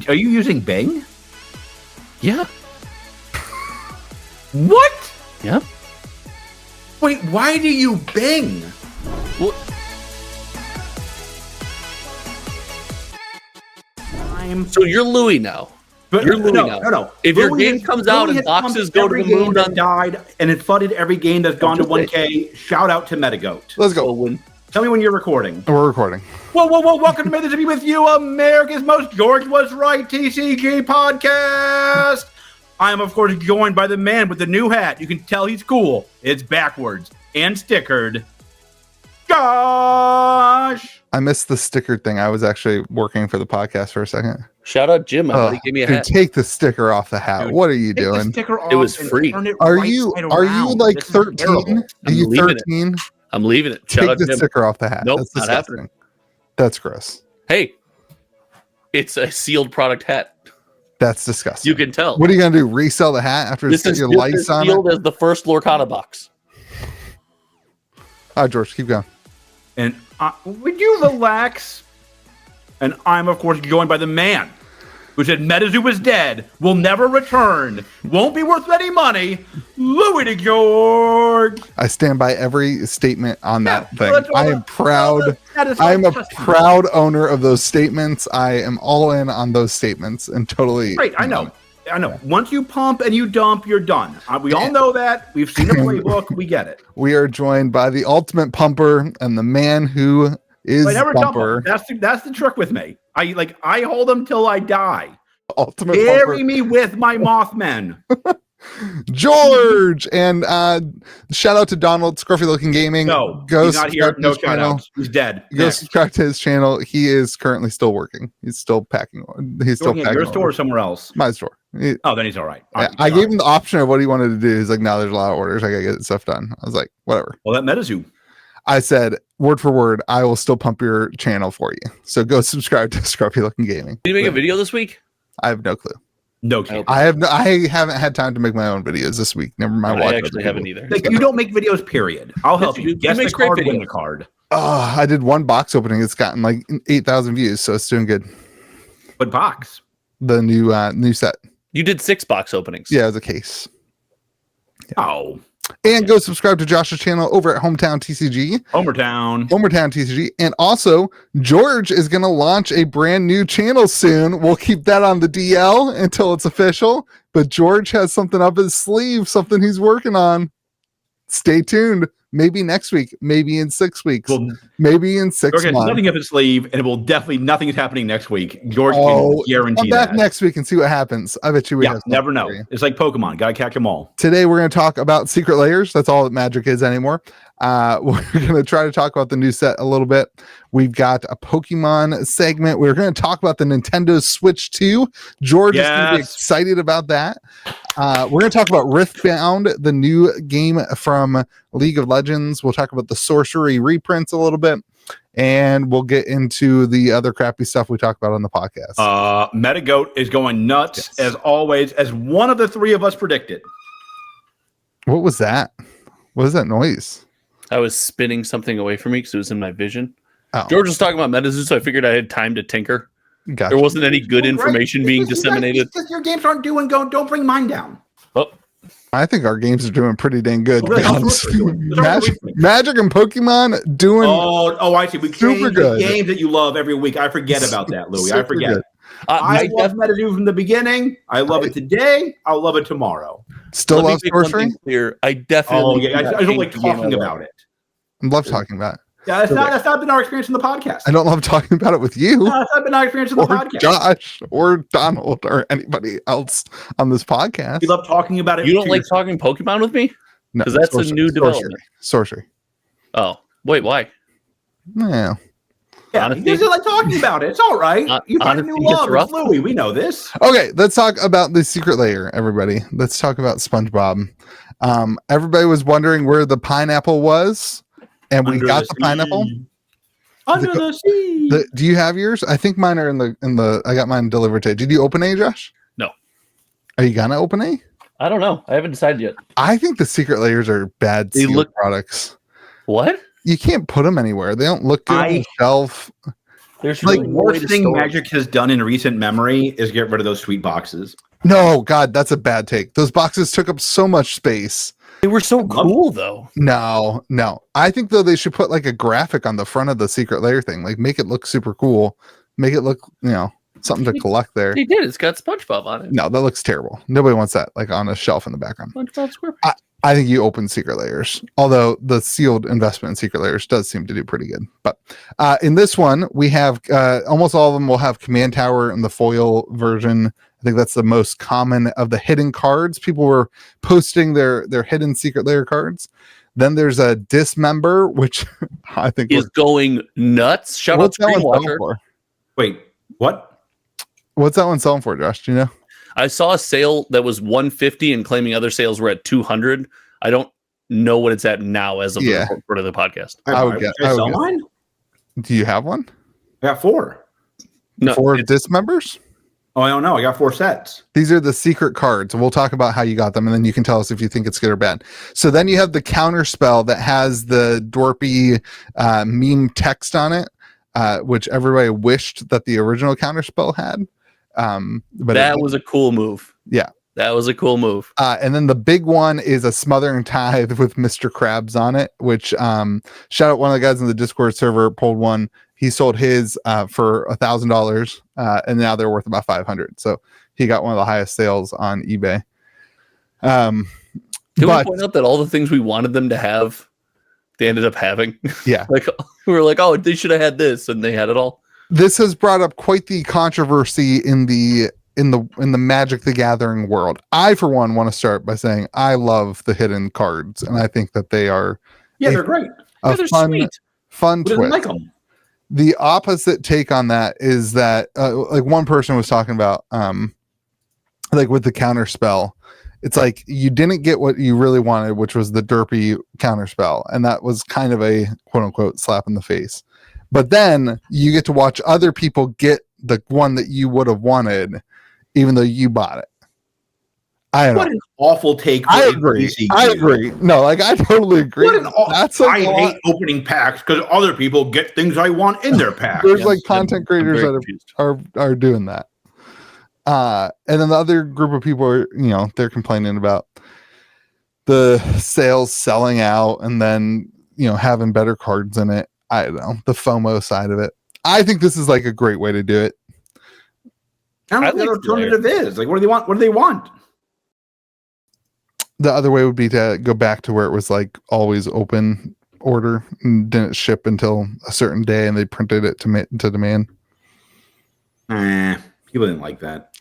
Are you using Bing? Yeah. What? Yeah. Wait, why do you Bing? Well, so you're Louis now. But You're Louis now. No. If Louis your game comes out and boxes go to the moon, that died, and it flooded every game that's gone to 1K. Shout out to MetaGoat. Let's go. Tell me when you're recording. We're recording. Whoa! Welcome to Made to Be With You, America's most George Was Right TCG podcast. I am, of course, joined by the man with the new hat. You can tell he's cool. It's backwards and stickered. Gosh! I missed the sticker thing. I was actually working for the podcast for a second. Shout out Jim. My buddy gave me a hat. Take the sticker off the hat. Dude, what are you take doing? The sticker off it was free. Are you like 13? Are you 13? I'm leaving it. Take the sticker off the hat. Nope, that's not disgusting. happening. That's gross. Hey, it's a sealed product hat. That's disgusting. You can tell. What are you gonna do? Resell the hat after this is your lights on it? Sealed as the first Lorcana box. All right, George, keep going. And would you relax? And I'm, of course, joined by the man who said Metazoo is dead, will never return, won't be worth any money, Louis DeGeorge. I stand by every statement on that thing. I am proud. I'm a proud owner of those statements. I am all in on those statements and totally. Right, I know. Once you pump and you dump, you're done. We all know that. We've seen the playbook. We get it. We are joined by the ultimate pumper and the man who is Bumper. That's the trick with me. I hold them till I die. Ultimate Bury pumper. me with my Mothmen. George, and shout out to Donald, Scruffy Looking Gaming. No, go he's not here. No shout channel. outs. He's dead. Go subscribe to his channel. He is currently still working. He's still packing. He's still packing. At your store or somewhere else? My store. Then he's all right. I gave him the option of what he wanted to do. He's like, no, there's a lot of orders. I gotta get stuff done. I was like, whatever. Well, that Metazoo. I said, word for word, I will still pump your channel for you. So go subscribe to Scruffy Looking Gaming. Did you make a video this week? I have no clue. No clue. I haven't had time to make my own videos this week. Never mind. I actually haven't either. You don't make videos, period. I'll help you. Guess the card, win the card. Oh, I did one box opening. It's gotten like 8,000 views, so it's doing good. What box? The new set. You did 6 box openings. Yeah, it was a case. Yeah. Oh. And go subscribe to Josh's channel over at Hometown TCG. Homertown TCG. And also, George is going to launch a brand new channel soon. We'll keep that on the DL until it's official. But George has something up his sleeve, something he's working on. Stay tuned. Maybe next week, maybe in 6 weeks, maybe in 6 months. Nothing up his sleeve, and it will definitely nothing is happening next week. George can guarantee come back next week and see what happens. I bet you never know. It's like Pokemon. Gotta catch them all. Today we're going to talk about secret layers. That's all that Magic is anymore. We're going to try to talk about the new set a little bit. We've got a Pokemon segment. We're going to talk about the Nintendo Switch 2. George is going to be excited about that. We're going to talk about Riftbound, the new game from League of Legends. We'll talk about the sorcery reprints a little bit, and we'll get into the other crappy stuff we talk about on the podcast. MetaGoat is going nuts as always, as one of the three of us predicted. What was that? What is that noise? I was spinning something away from me because it was in my vision. Oh. George was talking about Metazoo, so I figured I had time to tinker. Gotcha. There wasn't any good information being disseminated. Your games aren't doing don't bring mine down. Oh. I think our games are doing pretty dang good. Magic and Pokemon doing I see. We super good. The games that you love every week. I forget about that, Louis. I forget. I love Metazoo from the beginning. I love it today. I'll love it tomorrow. Still love sorcery. I definitely. I don't like talking about it. I love talking about it. Yeah, that's not been our experience in the podcast. I don't love talking about it with you. No, that's not been our experience in the podcast. Josh or Donald or anybody else on this podcast. We love talking about it. You don't like talking Pokemon with me? No, because that's a new development. Sorcery. Oh, wait, why? Yeah. Yeah, you guys like talking about it. It's all right. You find a new love. It's Louis. We know this. Okay, let's talk about the secret layer, everybody. Let's talk about SpongeBob. Everybody was wondering where the pineapple was. And we got the pineapple under the sea. Do you have yours? I think mine are in the. I got mine delivered today. Did you open A, Josh? No. Are you gonna open A? I don't know. I haven't decided yet. I think the secret layers are bad products. What? You can't put them anywhere. They don't look good on the shelf. There's Like, really The no way worst to thing store. Magic has done in recent memory is get rid of those sweet boxes. No, God, that's a bad take. Those boxes took up so much space. They were so love cool, though. No. I think though they should put like a graphic on the front of the secret layer thing. Like make it look super cool. Make it look, something to collect there. They did. It's got SpongeBob on it. No, that looks terrible. Nobody wants that like on a shelf in the background. SpongeBob SquarePants. I think you open secret layers, although the sealed investment in secret layers does seem to do pretty good. But in this one, we have almost all of them will have Command Tower in the foil version. I think that's the most common of the hidden cards. People were posting their hidden secret layer cards. Then there's a Dismember, which I think Is going nuts. Shout out what's that one selling Screenwatcher. for? Wait, what? What's that one selling for, Josh? Do you know? I saw a sale that was 150 and claiming other sales were at 200. I don't know what it's at now as of the report of the podcast. I would guess. Should I sell mine? Do you have one? I got 4. No, For it's- Dismembers? Oh, I don't know. I got 4 sets. These are the secret cards. We'll talk about how you got them, and then you can tell us if you think it's good or bad. So then you have the counter spell that has the Dorpy meme text on it, which everybody wished that the original counter spell had. But that was a cool move. Yeah. That was a cool move. And then the big one is a Smothering Tithe with Mr. Krabs on it, which shout out one of the guys in the Discord server pulled one. He sold his for $1,000, and now they're worth about 500. So he got one of the highest sales on eBay. Can we point out that all the things we wanted them to have, they ended up having? Yeah. Like we were like, oh, they should have had this, and they had it all. This has brought up quite the controversy in the Magic the Gathering world. I, for one, want to start by saying I love the hidden cards, and I think that they are They're great. a They're fun sweet. Who doesn't twist. like them? The opposite take on that is that like one person was talking about like with the counter spell, it's like you didn't get what you really wanted, which was the derpy counter spell, and that was kind of a quote unquote slap in the face. But then you get to watch other people get the one that you would have wanted even though you bought it. I don't What know. an awful take. I agree. No, like I totally agree. What an That's a I lot. hate opening packs because other people get things I want in their packs. There's Yes, like I'm content creators very that confused. are doing that. And then the other group of people are, they're complaining about the sales selling out and then, having better cards in it. I don't know, the FOMO side of it. I think this is like a great way to do it. I don't know what the alternative is. Like, what do they want? What do they want? The other way would be to go back to where it was like always open order and didn't ship until a certain day and they printed it to demand. People didn't like that.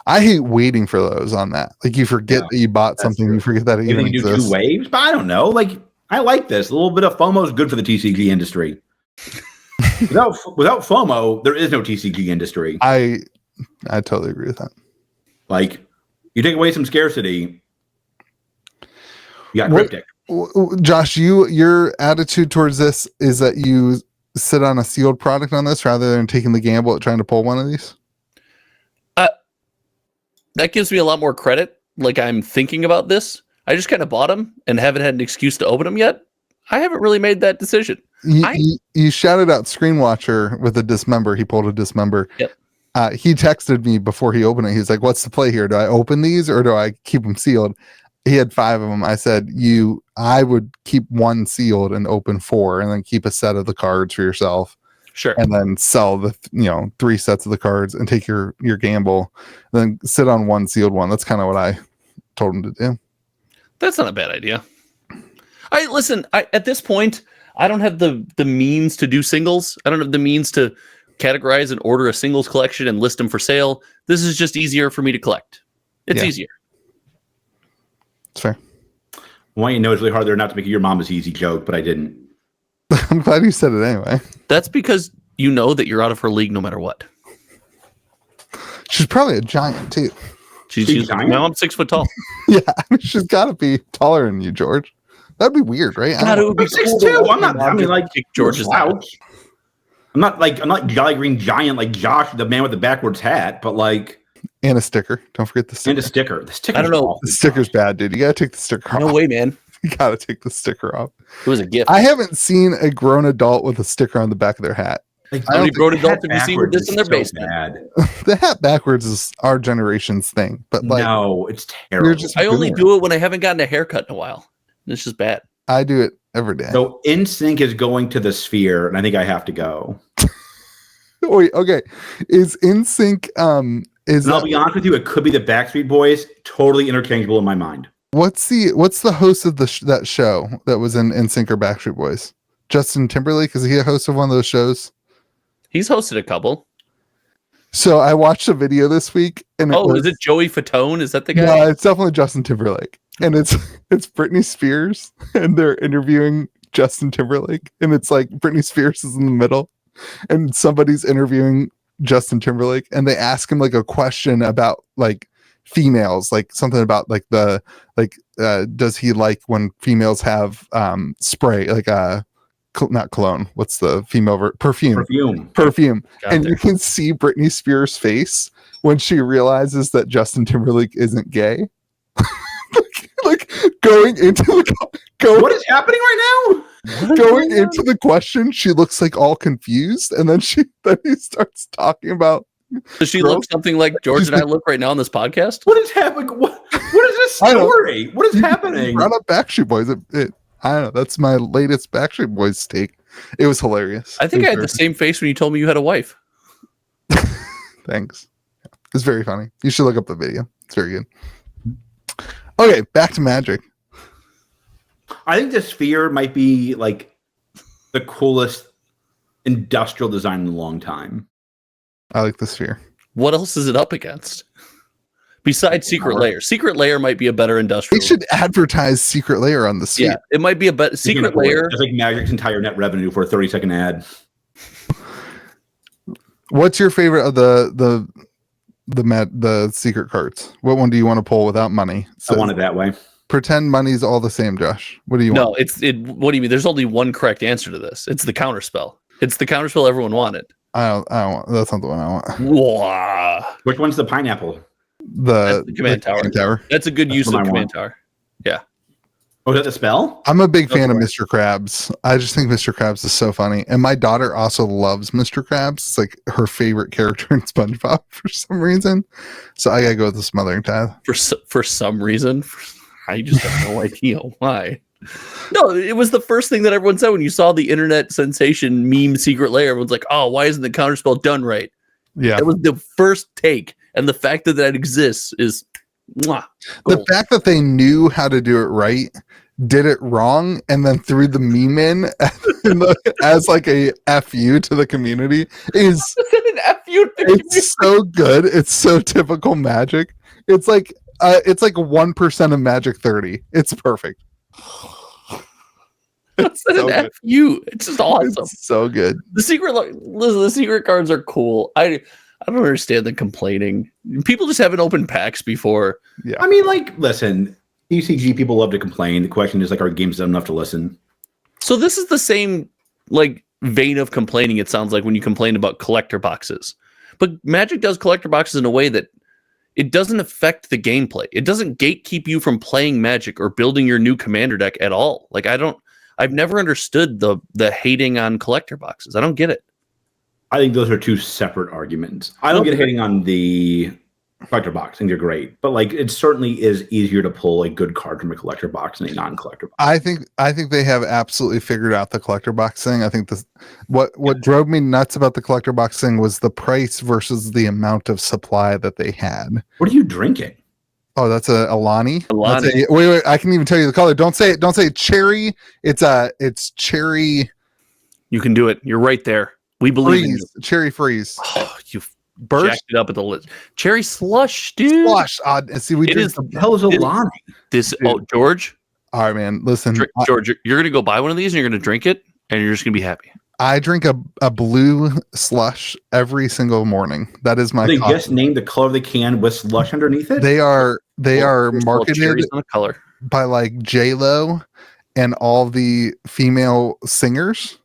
I hate waiting for those on that. Like you forget that you bought something, true. you forget that it Maybe even they can do exists. 2 waves, but I don't know. Like, I like this. A little bit of FOMO is good for the TCG industry. without FOMO, there is no TCG industry. I totally agree with that. Like, you take away some scarcity, you got What- cryptic. Josh, your attitude towards this is that you sit on a sealed product on this rather than taking the gamble at trying to pull one of these? That gives me a lot more credit. Like I'm thinking about this. I just kind of bought them and haven't had an excuse to open them yet. I haven't really made that decision. You shouted out Screenwatcher with a Dismember. He pulled a Dismember. Yep. He texted me before he opened it. He's like, what's the play here? Do I open these or do I keep them sealed? He had 5 of them. I said, I would keep 1 sealed and open 4 and then keep a set of the cards for yourself. Sure. And then sell the 3 sets of the cards and take your gamble, then sit on 1 sealed one. That's kind of what I told him to do. That's not a bad idea. At this point, I don't have the means to do singles. I don't have the means to categorize and order a singles collection and list them for sale. This is just easier for me to collect. It's easier. It's fair. I want you to know it's really hard there not to make your mama's easy joke, but I didn't. I'm glad you said it anyway. That's because you know that you're out of her league no matter what. She's probably a giant too. She's giant? now I'm 6 foot tall. Yeah, she's got to be taller than you, George. That'd be weird, right? I God, don't it would be I'm cool 6'2". to I'm not. I mean, like kick George's slouch. I'm not Jolly Green Giant like Josh, the man with the backwards hat, but like and a sticker. Don't forget the sticker. and a sticker. The sticker. I don't know. The sticker's bad, dude. You gotta take the sticker off. No way, man. You gotta take the sticker off. It was a gift. I haven't seen a grown adult with a sticker on the back of their hat. Like, How many grown adults have you seen with backwards this in their is so basement? bad. The hat backwards is our generation's thing, but like No, it's you're terrible. just I only boomer. do it when I haven't gotten a haircut in a while. It's just bad. I do it every day. So NSYNC is going to the Sphere, and I think I have to go. Wait, okay. Is NSYNC is And I'll that, be honest with you, it could be the Backstreet Boys. Totally interchangeable in my mind. what's the host of that show that was in NSYNC or Backstreet Boys? Justin Timberlake, is he a host of one of those shows? He's hosted a couple. So I watched a video this week, and Is it Joey Fatone? Is that the guy? No, it's definitely Justin Timberlake, and it's Britney Spears, and they're interviewing Justin Timberlake, and it's like Britney Spears is in the middle, and somebody's interviewing Justin Timberlake, and they ask him like a question about like females, like something about like does he like when females have spray like not cologne, what's the female perfume God and damn. you can see Britney Spears' face when she realizes that Justin Timberlake isn't gay. like going into What is happening right now? going into the question, she looks like all confused, and then he starts talking about. Does she look something like George and I look right now on this podcast? What is happening? What is this I don't- story? What is happening? Brought up Backstreet Boys. I don't know. That's my latest Backstreet Boys take. It was hilarious. I think It I was had the same face when you told me you had a wife. Thanks. It's very funny. You should look up the video. It's very good. Okay, back to Magic. I think the Sphere might be like the coolest industrial design in a long time. I like the Sphere. What else is it up against? Besides Secret Lair. Secret Lair might be a better They industrial. should advertise Secret Lair on the Sphere. Yeah, it might be a better Secret Lair. It's like Magic's entire net revenue for a 30-second ad. What's your favorite of the secret cards? What one do you want to pull without money? I want it that way. Pretend money's all the same, Josh. What do you want? No, what do you mean? There's only one correct answer to this. It's the counterspell. It's the counterspell everyone wanted. I don't want. That's not the one I want. Wow. Which one's the pineapple? The Command Tower. That's a good use of what I Command want. Tower. Oh, is that the spell? I'm a big fan of Okay. Mr. Krabs. I just think Mr. Krabs is so funny. And my daughter also loves Mr. Krabs. It's like her favorite character in SpongeBob for some reason. So I gotta go with the Smothering Tithe. For some reason. I just have no idea why. No, it was the first thing that everyone said when you saw the internet sensation meme Secret Lair. Everyone's like, oh, why isn't the counterspell done right? Yeah. That was the first take. And the fact that exists is mwah, The gold. fact that they knew how to do it right, did it wrong, and then threw the meme in as like a FU to the community is An FU to the community. it's so good. It's so typical Magic. It's like 1% of Magic 30. It's perfect. It's so an good. FU. It's just awesome. It's so good. The secret cards are cool. I don't understand the complaining. People just haven't opened packs before. Yeah. I mean, like, listen, TCG people love to complain. The question is, like, are games done enough to listen? So this is the same like vein of complaining. It sounds like when you complain about collector boxes, but Magic does collector boxes in a way that it doesn't affect the gameplay. It doesn't gatekeep you from playing Magic or building your new commander deck at all. Like I've never understood the hating on collector boxes. I don't get it. I think those are two separate arguments. I don't get hating on the collector box. I think they're great, but like it certainly is easier to pull a good card from a collector box than a non-collector box. I think they have absolutely figured out the collector box thing. I think what drove me nuts about the collector box thing was the price versus the amount of supply that they had. What are you drinking? Oh, that's a Alani. Alani. Wait, I can even tell you the color. Don't say it. Don't say cherry. It's cherry You can do it. You're right there. We believe in you. freeze. Cherry freeze. Oh, you Burst jacked it up at the list. Cherry slush, dude. flush. See, we It drink is the- The hell is Alani? This. Dude. Oh, George. All right, man. Listen, George, you're gonna go buy one of these and you're gonna drink it and you're just gonna be happy. I drink a blue slush every single morning. That is my They coffee. just named the color of the can with slush underneath it. They are There's little marketed cherries on the color. by like J-Lo and all the female singers.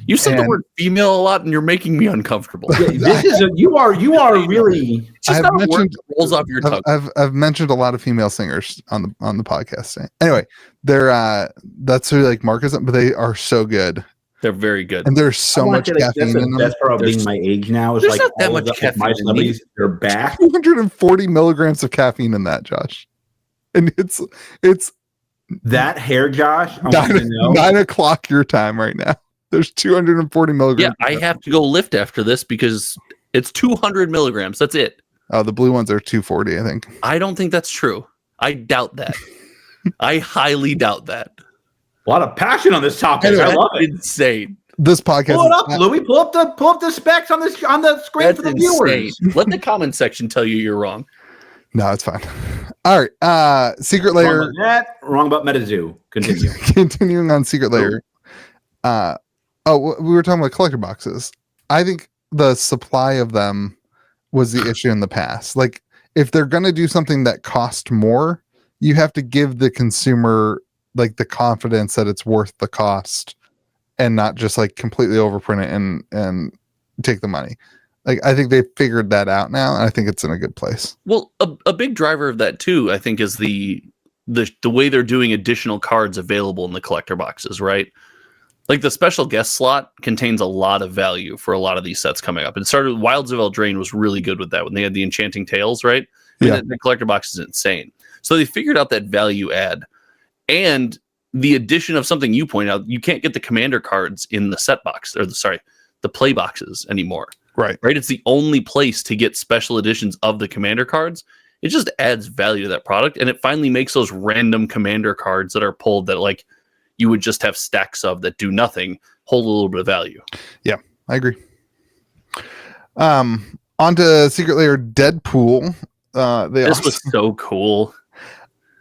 You said the And- word female a lot, and you're making me uncomfortable. Yeah, this is you are really. It's just I've not a word mentioned- that rolls off your tongue. I've mentioned a lot of female singers on the podcast. Anyway, they're that's who like markets them, but they are so good. They're very good. And there's so much That's caffeine the in them. best part of being my age now. Is there's like not that all of much the, like, my caffeine in celebrities, they're back. 240 milligrams of caffeine in that, Josh. And it's That hair, Josh, I want you to know. 9 o'clock your time right now. There's 240 Yeah, milligrams. I have to go lift after this because it's 200 milligrams. That's it. Oh, the blue ones are 240, I think. I don't think that's true. I doubt that. I highly doubt that. A lot of passion on this topic. Anyway, I love it. Insane. This podcast. Pull it up, Louis. Pull up the specs on this on the screen That's for the insane. viewers. Let the comment section tell you you're wrong. No, it's fine. All right. Secret Wrong Layer. about that. Wrong about MetaZoo. Continue. Continuing on Secret Layer. We were talking about collector boxes. I think the supply of them was the issue in the past. Like, if they're going to do something that cost more, you have to give the consumer like the confidence that it's worth the cost and not just like completely overprint it and take the money. Like, I think they've figured that out now, and I think it's in a good place. Well, a big driver of that too, I think, is the way they're doing additional cards available in the collector boxes, right? Like the special guest slot contains a lot of value for a lot of these sets coming up. It started with Wilds of Eldraine was really good with that when they had the Enchanting Tales, right? I mean, the collector box is insane. So they figured out that value add. And the addition of something you point out, you can't get the commander cards in the set box, or the play boxes anymore. Right. It's the only place to get special editions of the commander cards. It just adds value to that product, and it finally makes those random commander cards that are pulled that like you would just have stacks of that do nothing hold a little bit of value. Yeah, I agree. On to Secret Layer Deadpool. This was so cool.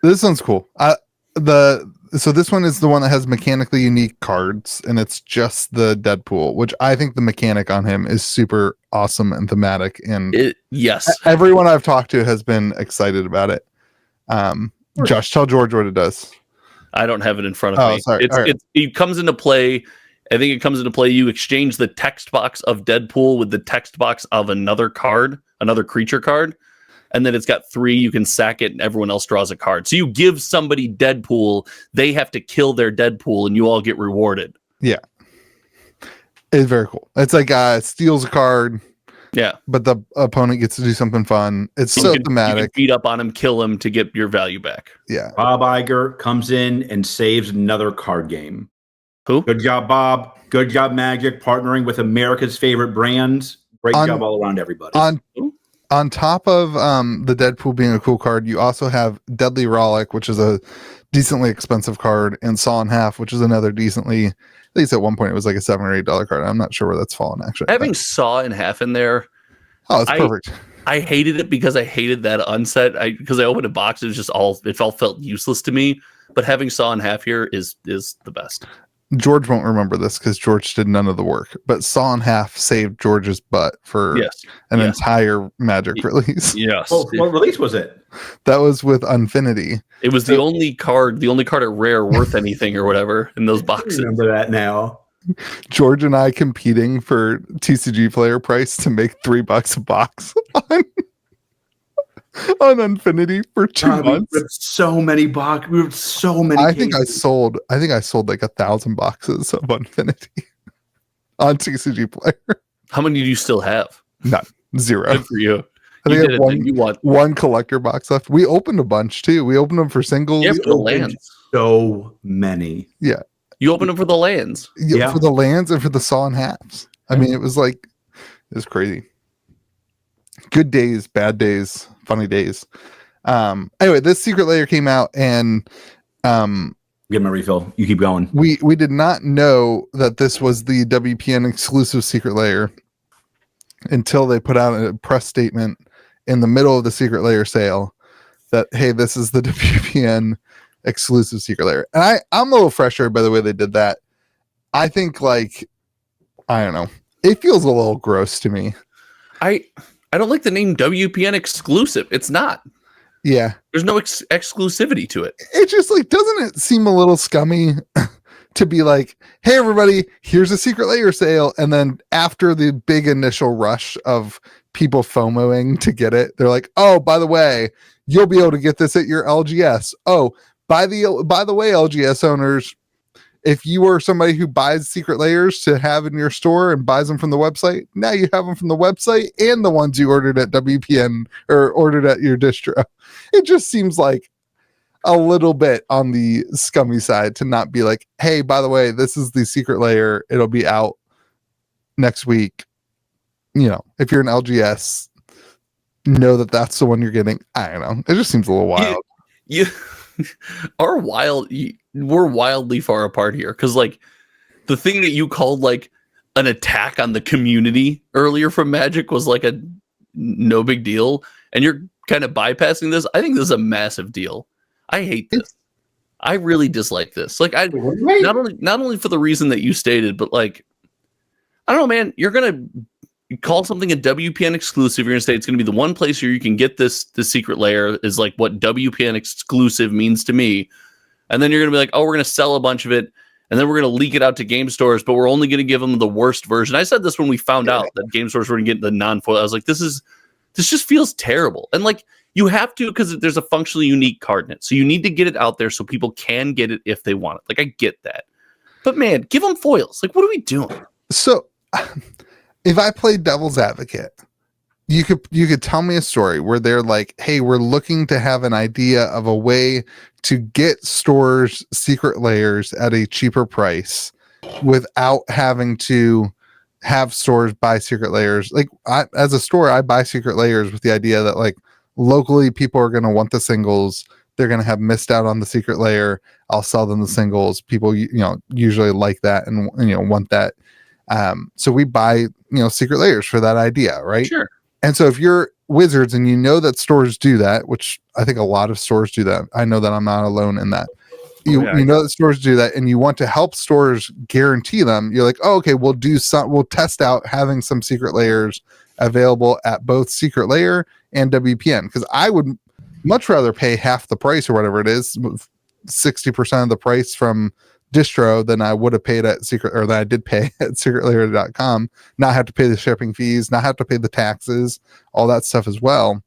This one's cool. So this one is the one that has mechanically unique cards, and it's just the Deadpool, which I think the mechanic on him is super awesome and thematic. And yes, everyone I've talked to has been excited about it. Josh, tell George what it does. I don't have it in front of me. Sorry. It comes into play. I think it comes into play. You exchange the text box of Deadpool with the text box of another card, another creature card. And then it's got 3, you can sack it, and everyone else draws a card. So you give somebody Deadpool, they have to kill their Deadpool, and you all get rewarded. Yeah. It's very cool. It's like steals a card. Yeah. But the opponent gets to do something fun. It's so thematic. You can beat up on him, kill him to get your value back. Yeah. Bob Iger comes in and saves another card game. Who? Good job, Bob. Good job, Magic, partnering with America's favorite brands. Great job all around, everybody. On top of the Deadpool being a cool card, you also have Deadly Rollick, which is a decently expensive card, and Saw in Half, which is another decently, at least at one point it was like a $7 or $8 card. I'm not sure where that's fallen actually. Having Saw in Half in there. Oh, it's perfect. I hated it because I hated that unset. Because I opened a box, it all felt useless to me. But having Saw in Half here is the best. George won't remember this because George did none of the work, but Saw in Half saved George's butt for an entire Magic release. Yes. What release was it? That was with Unfinity. It was the only card at Rare worth anything or whatever in those boxes. I remember that now. George and I competing for TCG player price to make $3 a box on Unfinity for 2 months. We have so many boxes. We have so many. I think I sold like 1,000 boxes of Unfinity on TCG player. How many do you still have? None. 0. Good for you. I think I have one collector box left. We opened a bunch too. We opened them for singles. Yeah, for the lands. So many. Yeah. You opened them for the lands. Yeah, for the lands and for the Saw in Halves. I mean, it was crazy. Good days, bad days, funny days. Anyway, this Secret Layer came out and get my refill. You keep going. We did not know that this was the WPN exclusive Secret Layer until they put out a press statement in the middle of the Secret Layer sale that, hey, this is the WPN exclusive Secret Layer. And I'm a little frustrated by the way they did that. I think I don't know. It feels a little gross to me. I don't like the name WPN exclusive. It's not. Yeah. There's no exclusivity to it. It just doesn't it seem a little scummy to be like, hey, everybody, here's a Secret Layer sale. And then after the big initial rush of people FOMOing to get it, they're like, oh, by the way, you'll be able to get this at your LGS. Oh, by the way, LGS owners, if you are somebody who buys secret layers to have in your store and buys them from the website, now you have them from the website and the ones you ordered at WPN or ordered at your distro. It just seems like a little bit on the scummy side to not be like, hey, by the way, this is the secret layer. It'll be out next week. You know, if you're an LGS, know that that's the one you're getting. I don't know. It just seems a little wild. You we're wildly far apart here, because like the thing that you called like an attack on the community earlier from Magic was like a no big deal, and you're kind of bypassing this. I think this is a massive deal. I hate this. I really dislike this. Like, I not only for the reason that you stated, but like, I don't know, man. You're gonna call something a WPN exclusive. You're gonna say it's gonna be the one place where you can get the secret layer is like what WPN exclusive means to me, and then you're gonna be like, oh, we're gonna sell a bunch of it, and then we're gonna leak it out to game stores, but we're only gonna give them the worst version. I said this when we found out that game stores were gonna get the non-foil. I was like, this just feels terrible, and like. You have to, because there's a functionally unique card in it. So you need to get it out there so people can get it if they want it. Like, I get that. But man, give them foils. Like, what are we doing? So if I play devil's advocate, you could tell me a story where they're like, hey, we're looking to have an idea of a way to get stores secret layers at a cheaper price without having to have stores buy secret layers. Like, as a store, I buy secret layers with the idea that like, locally people are going to want the singles. They're going to have missed out on the secret layer. I'll sell them the singles. People, usually like that and, want that. So we buy, secret layers for that idea. Right. Sure. And so if you're Wizards and you know that stores do that, which I think a lot of stores do that. I know that I'm not alone in that. You know that stores do that, and you want to help stores guarantee them. You're like, oh, okay, we'll test out having some secret layers available at both secret layer and WPN, because I would much rather pay half the price or whatever it is, 60% of the price from distro than I would have paid at that I did pay at secretlayer.com, not have to pay the shipping fees, not have to pay the taxes, all that stuff as well.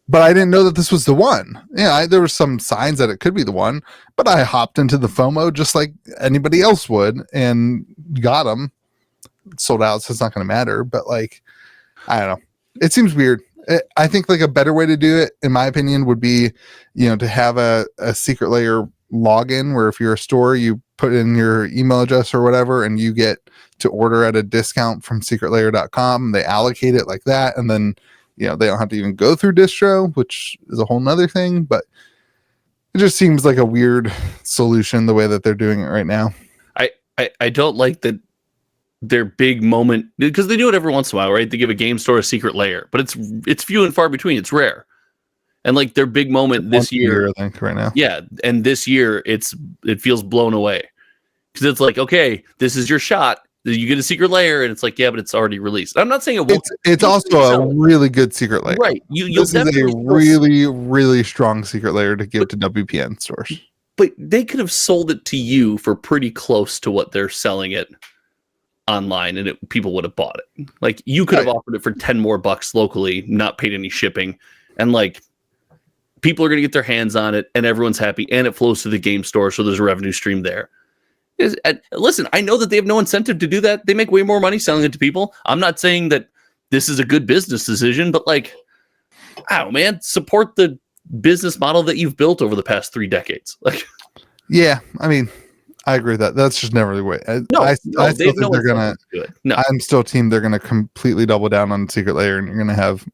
But I didn't know that this was the one. Yeah, there were some signs that it could be the one, but I hopped into the FOMO just like anybody else would and got them. Sold out, so it's not going to matter. But like, I don't know. It seems weird. I think like a better way to do it, in my opinion, would be, to have a secret layer login where if you're a store, you put in your email address or whatever, and you get to order at a discount from secretlayer.com. They allocate it like that, and then they don't have to even go through distro, which is a whole nother thing. But it just seems like a weird solution the way that they're doing it right now. I don't like that. Their big moment, because they do it every once in a while, right? They give a game store a secret layer, but it's few and far between. It's rare. And like their big moment this year, I think right now. Yeah. And this year it feels blown away, because it's like, okay, this is your shot. You get a secret layer, and it's like, yeah, but it's already released. I'm not saying it won't. It's also a really good secret layer. Right. This is a really, really strong secret layer to give to WPN stores. But they could have sold it to you for pretty close to what they're selling it online, and people would have bought it. Like, you could have offered it for 10 more bucks locally, not paid any shipping, and like people are going to get their hands on it, and everyone's happy, and it flows to the game store, so there's a revenue stream there. Listen, I know that they have no incentive to do that. They make way more money selling it to people. I'm not saying that this is a good business decision, but like, I don't know, man, support the business model that you've built over the past 3 decades. Like, yeah, I mean, I agree with that. That's just never the way. I still think they're gonna. No. I'm still team. They're gonna completely double down on secret layer, and you're gonna have.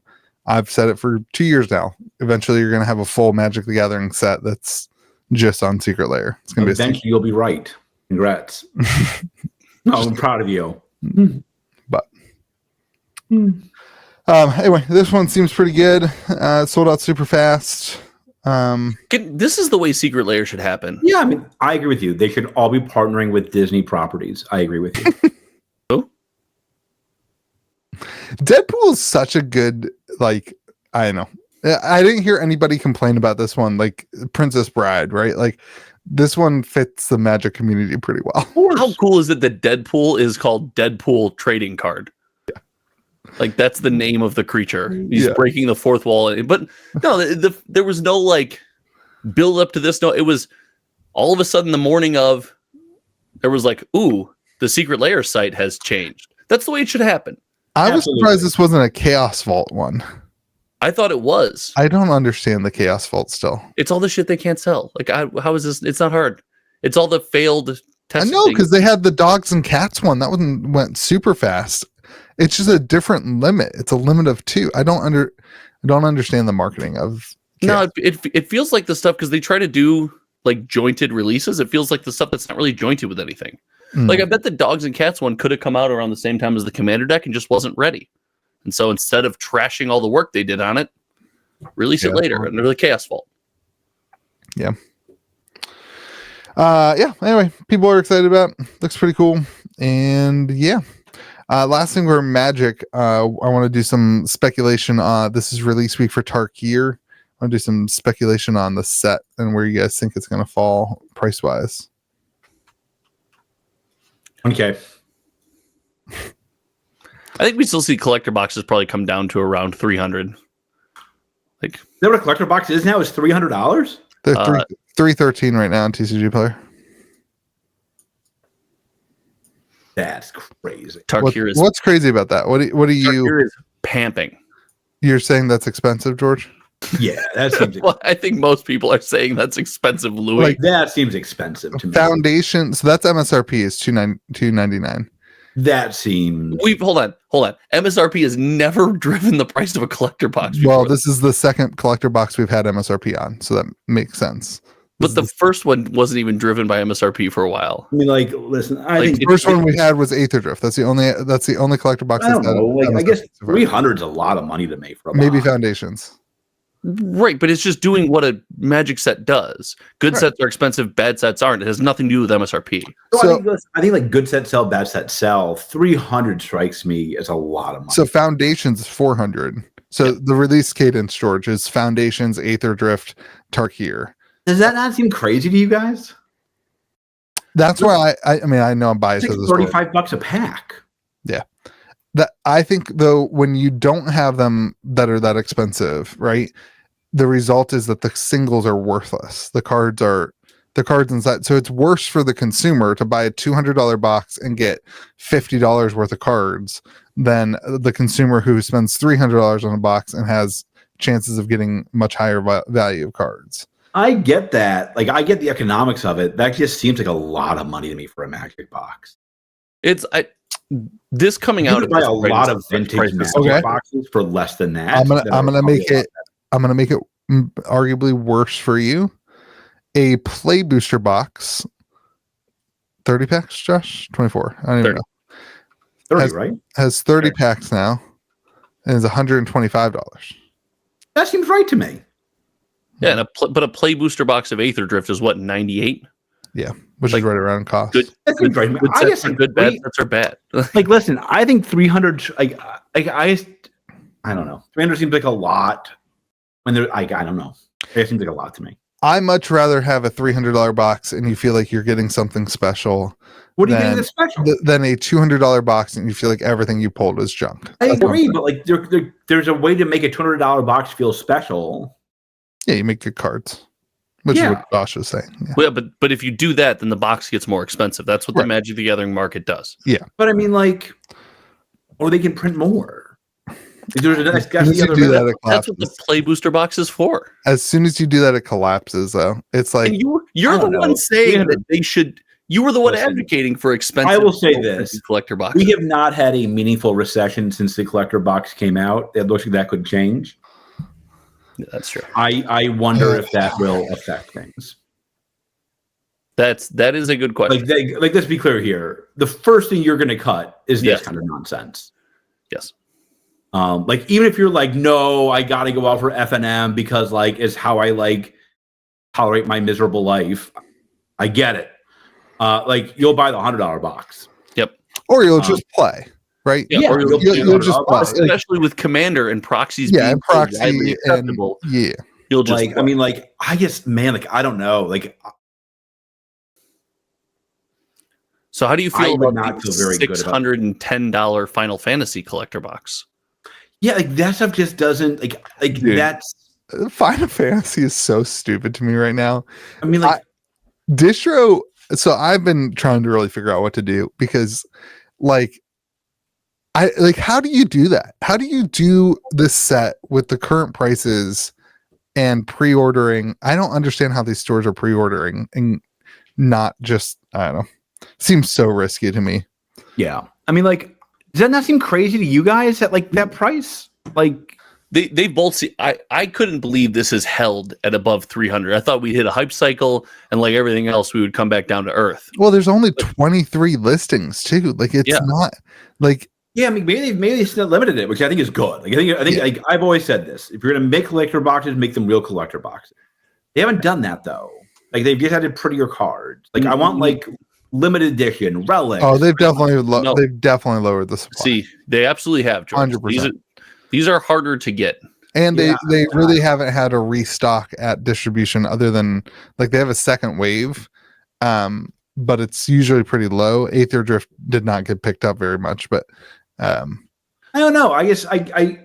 I've said it for 2 years now. Eventually, you're gonna have a full Magic the Gathering set that's just on secret layer. It's gonna be. Eventually, you'll be right. Congrats. I'm proud of you. But anyway, this one seems pretty good. Sold out super fast. This is the way secret layer should happen. Yeah, I mean, I agree with you. They should all be partnering with Disney properties. I agree with you. Oh, Deadpool is such a good, like, I don't know. I didn't hear anybody complain about this one, like Princess Bride, right? Like, this one fits the Magic community pretty well. How cool is it that Deadpool is called Deadpool Trading Card? Yeah. Like, that's the name of the creature. He's breaking the fourth wall. But no, there was no like build up to this. No, it was all of a sudden the morning of, there was like, ooh, the Secret Lair site has changed. That's the way it should happen. I was Absolutely. surprised this wasn't a Chaos Vault one. I thought it was. I don't understand the Chaos Vault still. It's all the shit they can't sell. Like, how is this? It's not hard. It's all the failed I testing. know, because they had the dogs and cats one. That one went super fast. It's just a different limit. It's a limit of 2. I don't understand the marketing of No, it feels like the stuff, because they try to do like jointed releases. It feels like the stuff that's not really jointed with anything. Like, I bet the dogs and cats one could have come out around the same time as the Commander deck and just wasn't ready. And so instead of trashing all the work they did on it, release it later under the Chaos Vault. Yeah. Anyway, people are excited about it. Looks pretty cool. And yeah. Last thing for Magic, I want to do some speculation. This is release week for Tarkir. I want to do some speculation on the set and where you guys think it's going to fall price wise. Okay. I think we still see collector boxes probably come down to around 300. Like, Is that what a collector box is now? Is $300? They're 313 right now on TCG Player. That's crazy. Tarkir is What's crazy about that? What do you? Tarkir is pamping. You're saying that's expensive, George? Yeah, that seems Well, I think most people are saying that's expensive, Louis. Like, that seems expensive to me. Foundation. So that's MSRP is $299. That seems. Hold on. MSRP has never driven the price of a collector box before. Well, this is the second collector box we've had MSRP on, so that makes sense. But the first one wasn't even driven by MSRP for a while. I mean, like, listen. I Like, think The first one we had was Aether Drift. That's the only collector box. I don't that's know. Like, I guess MSRP. 300 is a lot of money to make for a Maybe box. Foundations. Right, but it's just doing what a Magic set does. Good Right. sets are expensive, bad sets aren't. It has nothing to do with MSRP. So I think like good sets sell, bad sets sell. 300 strikes me as a lot of money. So Foundations is 400. So the release cadence, George, is Foundations, Aether Drift, Tarkir. Does that not seem crazy to you guys? That's why I mean I know I'm biased. It's to like this $35 a pack. That I think though, when you don't have them that are that expensive, right? The result is that the singles are worthless. The cards inside. So it's worse for the consumer to buy a $200 box and get $50 worth of cards than the consumer who spends $300 on a box and has chances of getting much higher value of cards. I get that. Like, I get the economics of it. That just seems like a lot of money to me for a Magic box. This coming You out could buy a lot of price vintage Magic Okay. boxes for less than that. I'm gonna make it arguably worse for you. A play booster box, 30 packs, Josh? 24. I don't even 30. know. 30, right? Has 30 Okay. packs now and is $125. That seems right to me. Yeah, and but a play booster box of Aether Drift is what, 98? Which Like, is right around cost. Good, That seems right to me. good I sets guess are like good, bad three- sets are bad. like, listen, I think 300. I don't know. 300 seems like a lot. When there, I don't know. It seems like a lot to me. I much rather have a $300 box and you feel like you're getting something special What do you Then think is special? than a $200 box and you feel like everything you pulled is junk. I That's what I'm agree, saying. but like there's a way to make a $200 box feel special. Yeah, you make good cards, which is what Josh was saying. Yeah. Well, yeah, but if you do that, then the box gets more expensive. That's what the Right. Magic the Gathering market does. But I mean, like, or they can print more. There's As soon as you do that, it That's what the collapses. play booster box is for. As soon as you do that, it collapses. Though it's like And you're I the don't know. one saying 300 that they should. You were the one Listen, advocating for expensive. I will say this. collector boxes. we have not had a meaningful recession since the collector box came out. It looks like that could change. Yeah, that's true. I wonder if that will affect things. That is a good question. Like let's be clear here. The first thing you're going to cut is this Yes. kind of nonsense. Yes. Like even if you're like, no, I got to go out for F&M because like is how I like tolerate my miserable life. I get it. Like you'll buy the $100 box. or you'll just play, right? Yeah, or you'll just play. especially with Commander and proxies. Yeah, being and so proxy widely and acceptable, yeah. you'll just Like I mean, like I guess, man, like I don't know, like So how do you I feel would about not the feel very good about $610 Final Fantasy collector box? yeah, like that stuff just doesn't like Dude. that's. Final Fantasy is so stupid to me right now. I mean, like Distro. So I've been trying to really figure out what to do because, like, how do you do that? How do you do this set with the current prices and pre-ordering? I don't understand how these stores are pre-ordering and not just, I don't know. Seems so risky to me. Yeah. I mean, like, does that not seem crazy to you guys at like that price? Like, They both see. I couldn't believe this is held at above 300. I thought we'd hit a hype cycle and like everything else, we would come back down to earth. Well, there's only 23 listings too. Like it's not like. Yeah, I mean, maybe they still limited it, which I think is good. Like, I think like I've always said this: if you're gonna make collector boxes, make them real collector boxes. They haven't done that though. Like they've just added prettier cards. Like I want like limited edition relics. Oh, they've definitely lowered the supply. See, they absolutely have. 100%. These are harder to get, and they really haven't had a restock at distribution other than like they have a second wave, but it's usually pretty low. Aether Drift did not get picked up very much, but I don't know. I guess I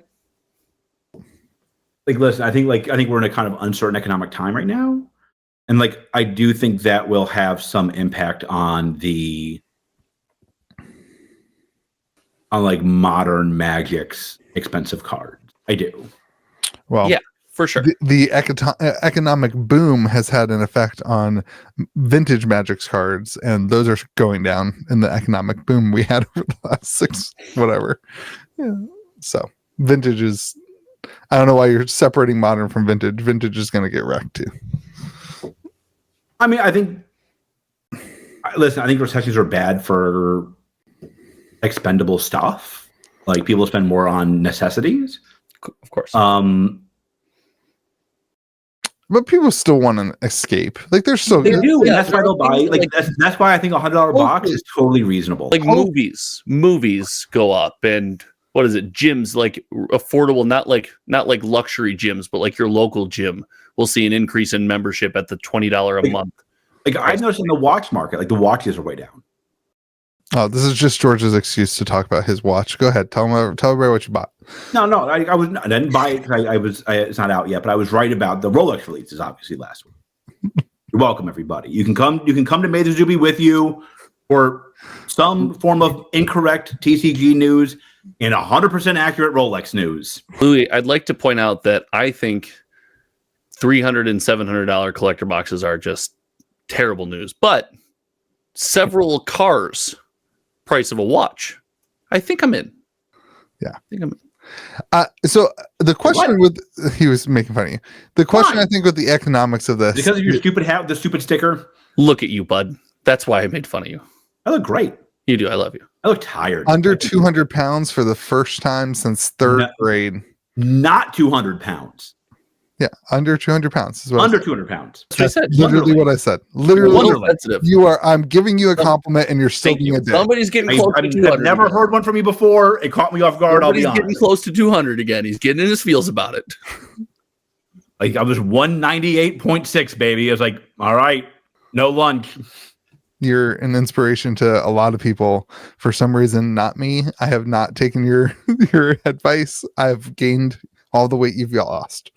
like listen. I think we're in a kind of uncertain economic time right now, and like I do think that will have some impact on like modern Magic's expensive cards. I do. Well, yeah, for sure. The economic boom has had an effect on vintage Magic's cards, and those are going down in the economic boom we had over the last 6 whatever. Yeah. So vintage is. I don't know why you're separating modern from vintage. Vintage is going to get wrecked too. I mean, I think. Listen, I think recessions are bad for expendable stuff. Like people spend more on necessities, of course. But people still want an escape. Like they're so good. Do, and that's why they'll buy. Like that's why I think $100 box is totally reasonable. Like movies go up, and what is it? Gyms, like affordable, not like luxury gyms, but like your local gym will see an increase in membership at the $20 a month. Like I've noticed in the watch market, like the watches are way down. Oh, this is just George's excuse to talk about his watch. Go ahead, tell everybody what you bought. No, I didn't buy it because it's not out yet. But I was right about the Rolex releases, obviously last week. You're welcome, everybody. You can come to May the Zoo be with you for some form of incorrect TCG news and 100% accurate Rolex news. Louis, I'd like to point out that I think $300 and $700 collector boxes are just terrible news, but several cars. Price of a watch. I think I'm in. Yeah. I think I'm in. So the question he was making fun of you. The question I think with the economics of this. Because of your stupid hat, the stupid sticker. Look at you, bud. That's why I made fun of you. I look great. You do. I love you. I look tired. Under 200 pounds for the first time since third grade. Not 200 pounds. Yeah, under 200 pounds. Under 200 pounds. That's literally what I said. Literally, I'm giving you a compliment, and you're still being a dick. Somebody's getting close to 200. I've never heard one from you before. It caught me off guard. Somebody's getting close to 200 again. He's getting in his feels about it. Like I was 198.6, baby. I was like, all right, no lunch. You're an inspiration to a lot of people. For some reason, not me. I have not taken your advice. I've gained all the weight you've lost.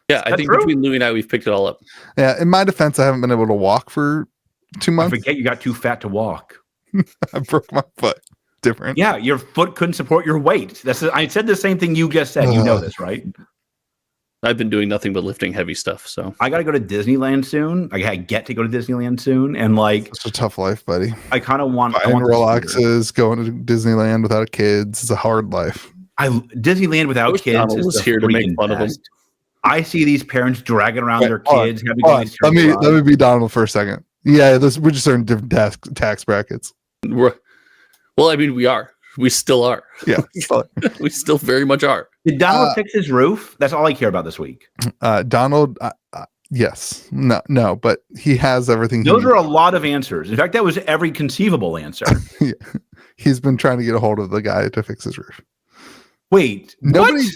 Yeah, I think between Louis and I, we've picked it all up. Yeah, in my defense, I haven't been able to walk for 2 months. I forget you got too fat to walk. I broke my foot. Different. Yeah, your foot couldn't support your weight. I said the same thing you just said. You know this, right? I've been doing nothing but lifting heavy stuff. So I got to go to Disneyland soon. I get to go to Disneyland soon, and like it's a tough life, buddy. I kind of want. Buying Rolexes, going to Disneyland without kids. It's a hard life. Disneyland without kids is here to make fun of them. I see these parents dragging around their kids. Let me be Donald for a second. Yeah, we just earned different tax brackets. Well, I mean, we are. We still are. Yeah, we still very much are. Did Donald fix his roof? That's all I care about this week. Donald, yes, no, but he has everything. Those are a lot of answers. In fact, that was every conceivable answer. Yeah. He's been trying to get a hold of the guy to fix his roof. Wait, nobody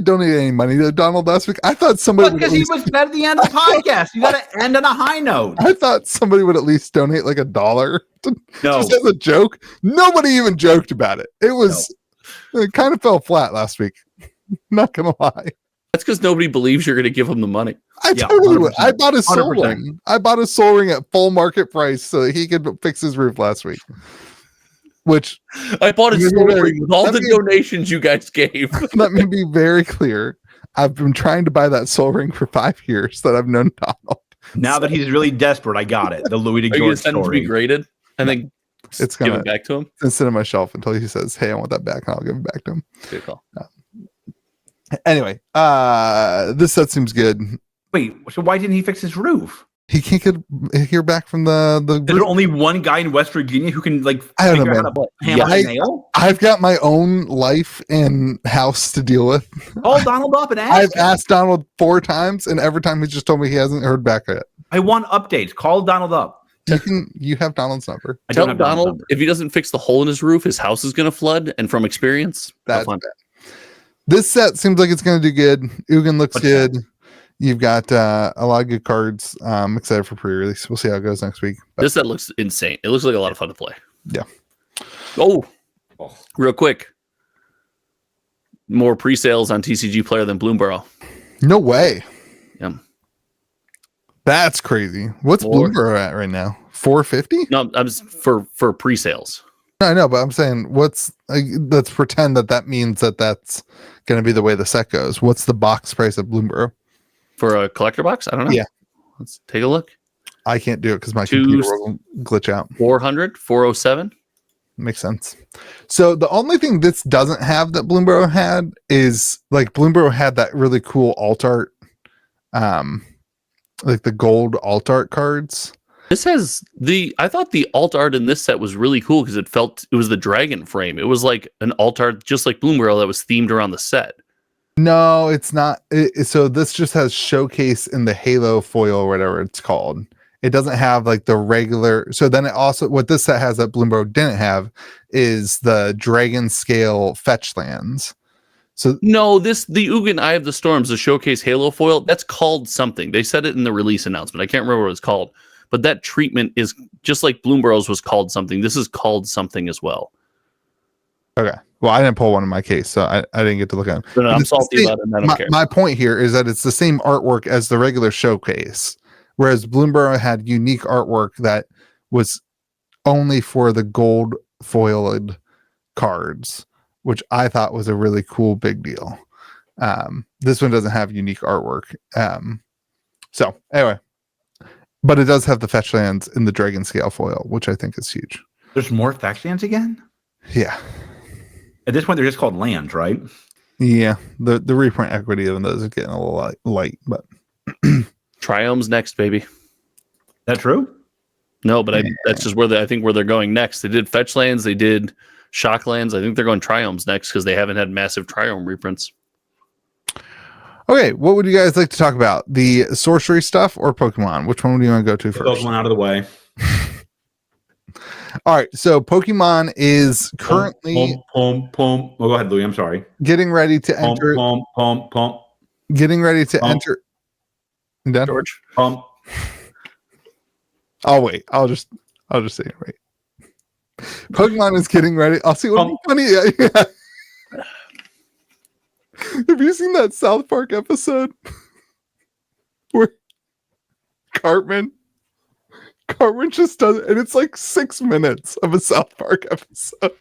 donated any money to Donald last week. I thought somebody because he was at the end of the podcast. You got to end on a high note. I thought somebody would at least donate like $1. No, just as a joke. Nobody even joked about it. It kind of fell flat last week. Not gonna lie. That's because nobody believes you're going to give them the money. I Yeah, totally would. 100%. I bought a soul 100%. ring. I bought a soul ring at full market price so that he could fix his roof last week. Which I bought a Let me soul be very- ring with all let the me- donations you guys gave. let me be very clear. I've been trying to buy that soul ring for 5 years that I've known Donald. Now that he's really desperate, I got it. The Louis Are you going George to send it to be story. graded and then It's give gonna it back to him? sit on my shelf until he says, "Hey, I want that back," and I'll give it back to him. Good call. Anyway, this set seems good. Wait, so why didn't he fix his roof? He can't hear back from the Is there only one guy in West Virginia who can like I don't know, figure out man. how to hammer I- a nail? I've got my own life and house to deal with. Call Donald up and I've ask him. asked Donald 4 times, and every time he's just told me he hasn't heard back yet. I want updates. Call Donald up. You have Donald's number. I Tell don't have Donald's Donald number. if he doesn't fix the hole in his roof, his house is going to flood. And from experience, That's I'll find- bad. This set seems like it's going to do good. Ugin looks What's good. You've got a lot of good cards. I'm excited for pre-release. We'll see how it goes next week. But this set looks insane. It looks like a lot of fun to play. Yeah. Oh, real quick. More pre-sales on TCG Player than Bloomborough. no way. Yeah. That's crazy. What's More. Bloomberg at right now? 450? No, I'm just for pre-sales. No, I know, but I'm saying let's pretend that means that's going to be the way the set goes. What's the box price of Bloomberg? For a collector box? I don't know. Yeah. Let's take a look. I can't do it because my Two- computer will glitch out. 400, 407. Makes sense. So the only thing this doesn't have that Bloomberg had is like Bloomberg had that really cool alt art, like the gold alt art cards. This has I thought the alt art in this set was really cool because it was the dragon frame. It was like an alt art just like Bloomberg that was themed around the set. No, it's not. So this just has showcase in the Halo foil or whatever it's called. It doesn't have like the regular. So then it also, what this set has that Bloomberg didn't have is the dragon scale fetch lands. So No, the Ugin Eye of the Storms, the showcase Halo foil, that's called something. They said it in the release announcement. I can't remember what it was called, but that treatment is just like Bloomberg's was called something. This is called something as well. okay. Well, I didn't pull one in my case, so I didn't get to look at it. But I'm It's the salty same- about it and I don't care. My point here is that it's the same artwork as the regular showcase, whereas Bloomberg had unique artwork that was only for the gold foiled cards, which I thought was a really cool big deal. This one doesn't have unique artwork. So anyway, but it does have the fetch lands in the dragon scale foil, which I think is huge. There's more fetch lands again? Yeah. At this point, they're just called lands, right? Yeah. The reprint equity of those is getting a little light, but Triome's next, baby. That true? No, but that's just where I think where they're going next. They did fetch lands, they did shock lands. I think they're going Triomes next because they haven't had massive Triome reprints. okay, what would you guys like to talk about? The sorcery stuff or Pokemon? Which one do you want to go to first? Pokemon out of the way. All right, so Pokemon is currently Oh, go ahead, Louis. I'm sorry. getting ready to enter. Getting ready to Pump. enter. You done? George. I'll wait. I'll just say it right. Pokemon is getting ready. I'll see what Pump. funny. Yeah. Have you seen that South Park episode where Cartman just does it, and it's like 6 minutes of a South Park episode.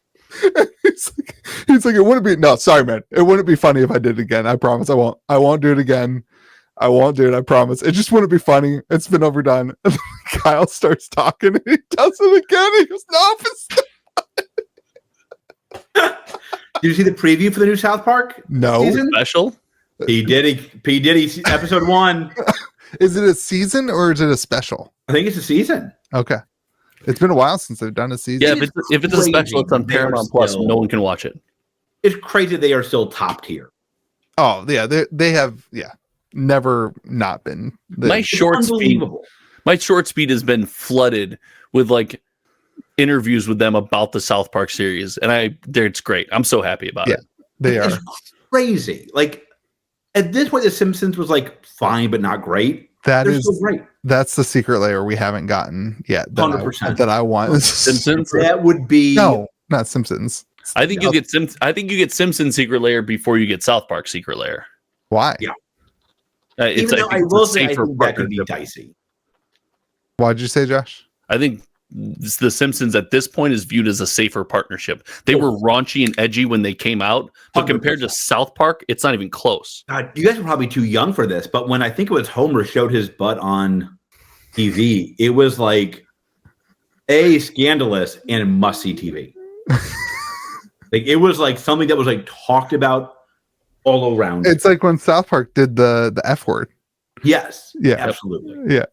And he's like, it wouldn't be. No, sorry, man. It wouldn't be funny if I did it again. I promise. I won't. I won't do it again. I won't do it. I promise. It just wouldn't be funny. It's been overdone. And then Kyle starts talking, and he does it again. He goes, no, it's Did you see the preview for the new South Park no. season? Special? P. Diddy, episode 1. Is it a season or is it a special? I think it's a season. Okay. It's been a while since they've done a season. Yeah, if it's a special, it's on They are Paramount Plus. still- No one can watch it. It's crazy they are still top tier. Oh, yeah. They have, never not been. My It's short speed has been flooded with like interviews with them about the South Park series, and it's great. I'm so happy about it. They are. It's crazy. Like at this point, The Simpsons was like fine, but not great. That They're is, still great. that's the secret layer we haven't gotten yet. 100%. That I want. Simpsons. That would be No, not Simpsons. I think you get Simpsons Secret Layer before you get South Park Secret Layer. Why? Yeah. It's, Even though I it's a will say I safer think that could be partnership. dicey. Why'd you say, Josh? I think The Simpsons at this point is viewed as a safer partnership. They were raunchy and edgy when they came out, but compared to 100%. South Park, it's not even close. God, you guys are probably too young for this, but when I think it was Homer showed his butt on TV, it was like scandalous and must see TV. Like it was like something that was like talked about all around. It's like when South Park did the F word. Yes. Yeah. Absolutely. Yeah.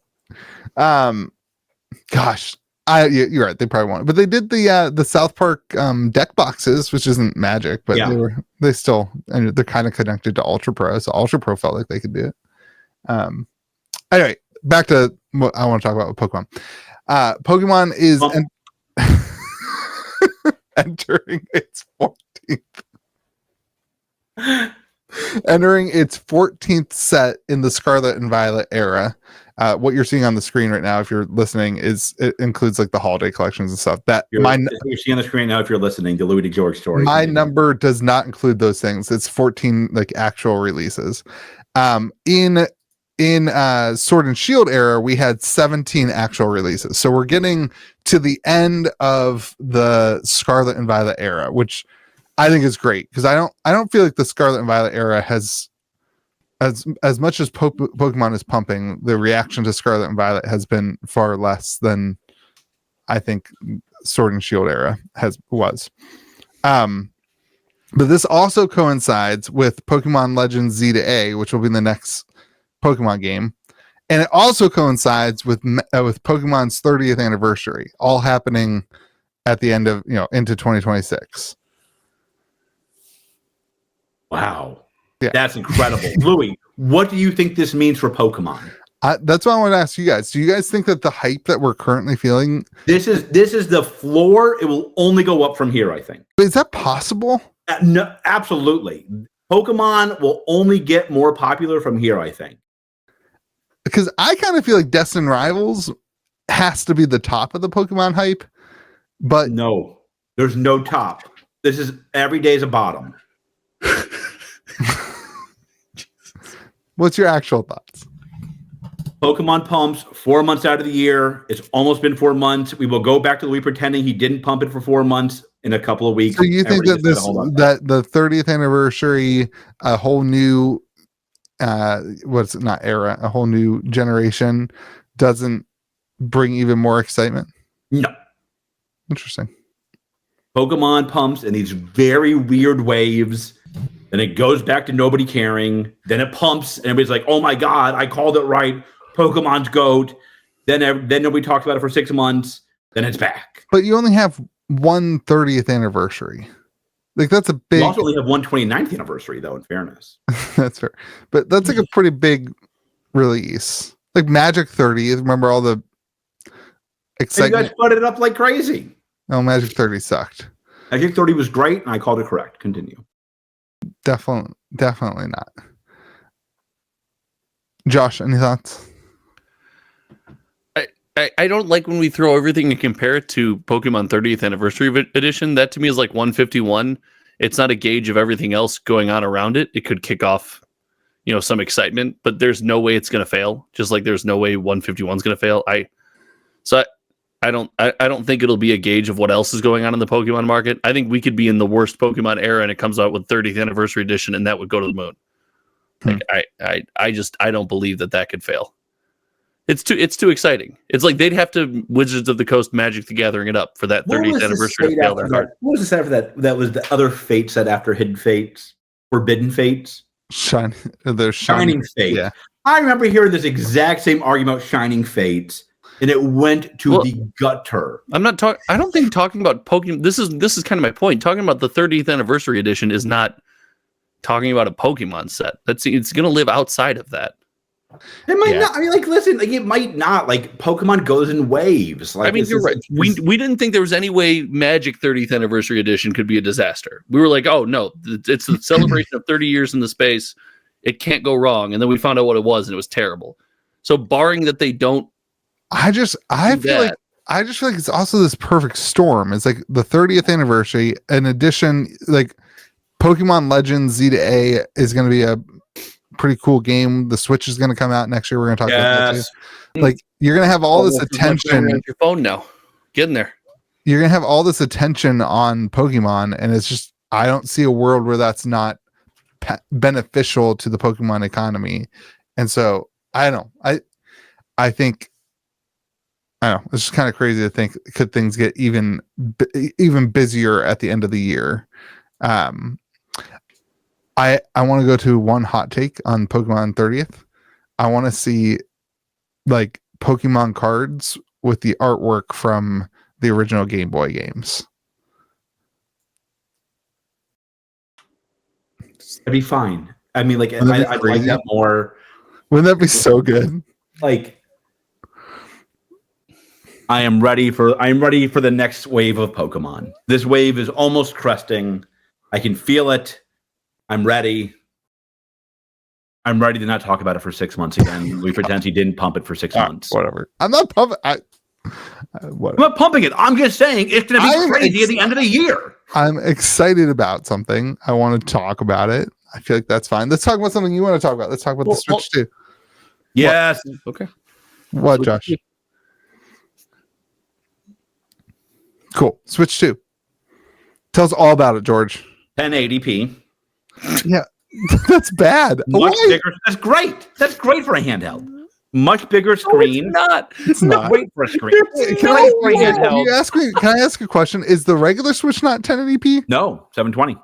Gosh, you're right. They probably won't, but they did the South Park deck boxes, which isn't Magic, but they still, and they're kind of connected to Ultra Pro, so Ultra Pro felt like they could do it. Anyway, back to what I want to talk about with Pokemon. Pokemon is entering its 14th. Entering its 14th set in the Scarlet and Violet era. What you're seeing on the screen right now, if you're listening, it includes like the holiday collections and stuff. You're seeing on the screen now if you're listening, the Louis George story. My number does not include those things. It's 14 like actual releases. In Sword and Shield era, we had 17 actual releases. So we're getting to the end of the Scarlet and Violet era, which I think is great because I don't feel like the Scarlet and Violet era has as much as Pokemon is pumping, the reaction to Scarlet and Violet has been far less than I think Sword and Shield era was. But this also coincides with Pokemon Legends Z to A, which will be the next Pokemon game, and it also coincides with Pokemon's 30th anniversary, all happening at the end of into 2026. Wow. Yeah. That's incredible. Louis, what do you think this means for Pokemon? That's what I want to ask you guys. Do you guys think that the hype that we're currently feeling, this is the floor? It will only go up from here, I think. Is that possible? No, absolutely. Pokemon will only get more popular from here, I think. Because I kind of feel like Destined Rivals has to be the top of the Pokemon hype, but no, there's no top. This is every day's a bottom. What's your actual thoughts? Pokemon pumps 4 months out of the year. It's almost been 4 months. We will go back to Louis pretending he didn't pump it for 4 months in a couple of weeks. So you think that that the 30th anniversary, a whole new a whole new generation doesn't bring even more excitement? No. Interesting. Pokemon pumps in these very weird waves. Then it goes back to nobody caring. Then it pumps, and everybody's like, "Oh my god, I called it right. Pokemon's GOAT." Then nobody talks about it for 6 months. Then it's back. But you only have one 30th anniversary. Like that's a big. You also only have one 29th anniversary, though. In fairness, that's fair. But that's like a pretty big release. Like Magic 30. Remember all the excitement? and you guys put it up like crazy. Oh, Magic 30 sucked. Magic 30 was great, and I called it correct. Continue. Definitely not. Josh, any thoughts? I don't like when we throw everything and compare it to Pokemon 30th Anniversary Edition. That to me is like 151. It's not a gauge of everything else going on around it. It could kick off, some excitement, but there's no way it's going to fail. Just like there's no way 151 is going to fail. I don't think it'll be a gauge of what else is going on in the Pokemon market. I think we could be in the worst Pokemon era and it comes out with 30th Anniversary Edition and that would go to the moon. I don't believe that could fail. It's too exciting. It's like they'd have to Wizards of the Coast Magicthegathering it up for that 30th anniversary to fail their heart. What was the set after that? That was the other fate set after Hidden Fates, Forbidden Fates, Shining Fate. Yeah, I remember hearing this exact same argument about Shining Fates, and it went to the gutter. I don't think talking about Pokemon. This is kind of my point. Talking about the 30th anniversary edition is not talking about a Pokemon set. It's going to live outside of that. It might not. I mean, listen, it might not. Pokemon goes in waves. You're right. We didn't think there was any way Magic 30th Anniversary Edition could be a disaster. We were like, oh, no, it's the celebration of 30 years in the space. It can't go wrong. And then we found out what it was, and it was terrible. So barring that they don't. I just feel like it's also this perfect storm. It's like the 30th anniversary. In addition, like Pokemon Legends Z to A is going to be pretty cool game. The Switch is going to come out next year. We're going to talk about that too. Like, you're going to have all this attention on your phone now. Get in there. You're going to have all this attention on Pokemon, and it's just, I don't see a world where that's not beneficial to the Pokemon economy. And so I don't know. I think, I don't know. It's just kind of crazy to think, could things get even busier at the end of the year? I want to go to one hot take on Pokemon 30th. I want to see like Pokemon cards with the artwork from the original Game Boy games. That'd be fine. I mean, like, I'd like that more. Wouldn't that be so good? Like, I am ready for the next wave of Pokemon. This wave is almost cresting. I can feel it. I'm ready. I'm ready to not talk about it for 6 months again. We pretend he didn't pump it for 6 months. Whatever. I'm not pumping. I'm not pumping it. I'm just saying it's going to be crazy at the end of the year. I'm excited about something. I want to talk about it. I feel like that's fine. Let's talk about something you want to talk about. Let's talk about the Switch 2. Yes. What? Okay. What, Josh? Cool. Switch 2. Tell us all about it, George. 1080p. Yeah. That's bad. Much bigger. That's great. That's great for a handheld. Much bigger screen. No, it's not. Wait for a screen. Can I ask a question? Is the regular Switch not 1080p? No, 720.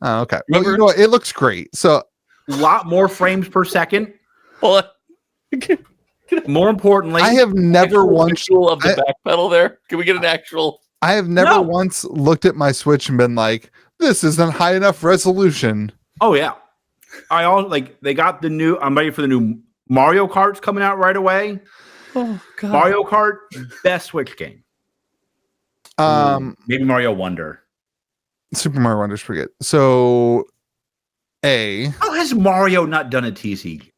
Oh, okay. Well, you know what? It looks great. So a lot more frames per second. What? More importantly, I have never once of the back pedal there. Can we get an actual? I have never once looked at my Switch and been like, "This isn't high enough resolution." Oh yeah, I also like they got the new. I'm ready for the new Mario Kart's coming out right away. Oh god, Mario Kart, best Switch game. Maybe Mario Wonder. Super Mario Wonder's pretty good. So, how has Mario not done a TCG?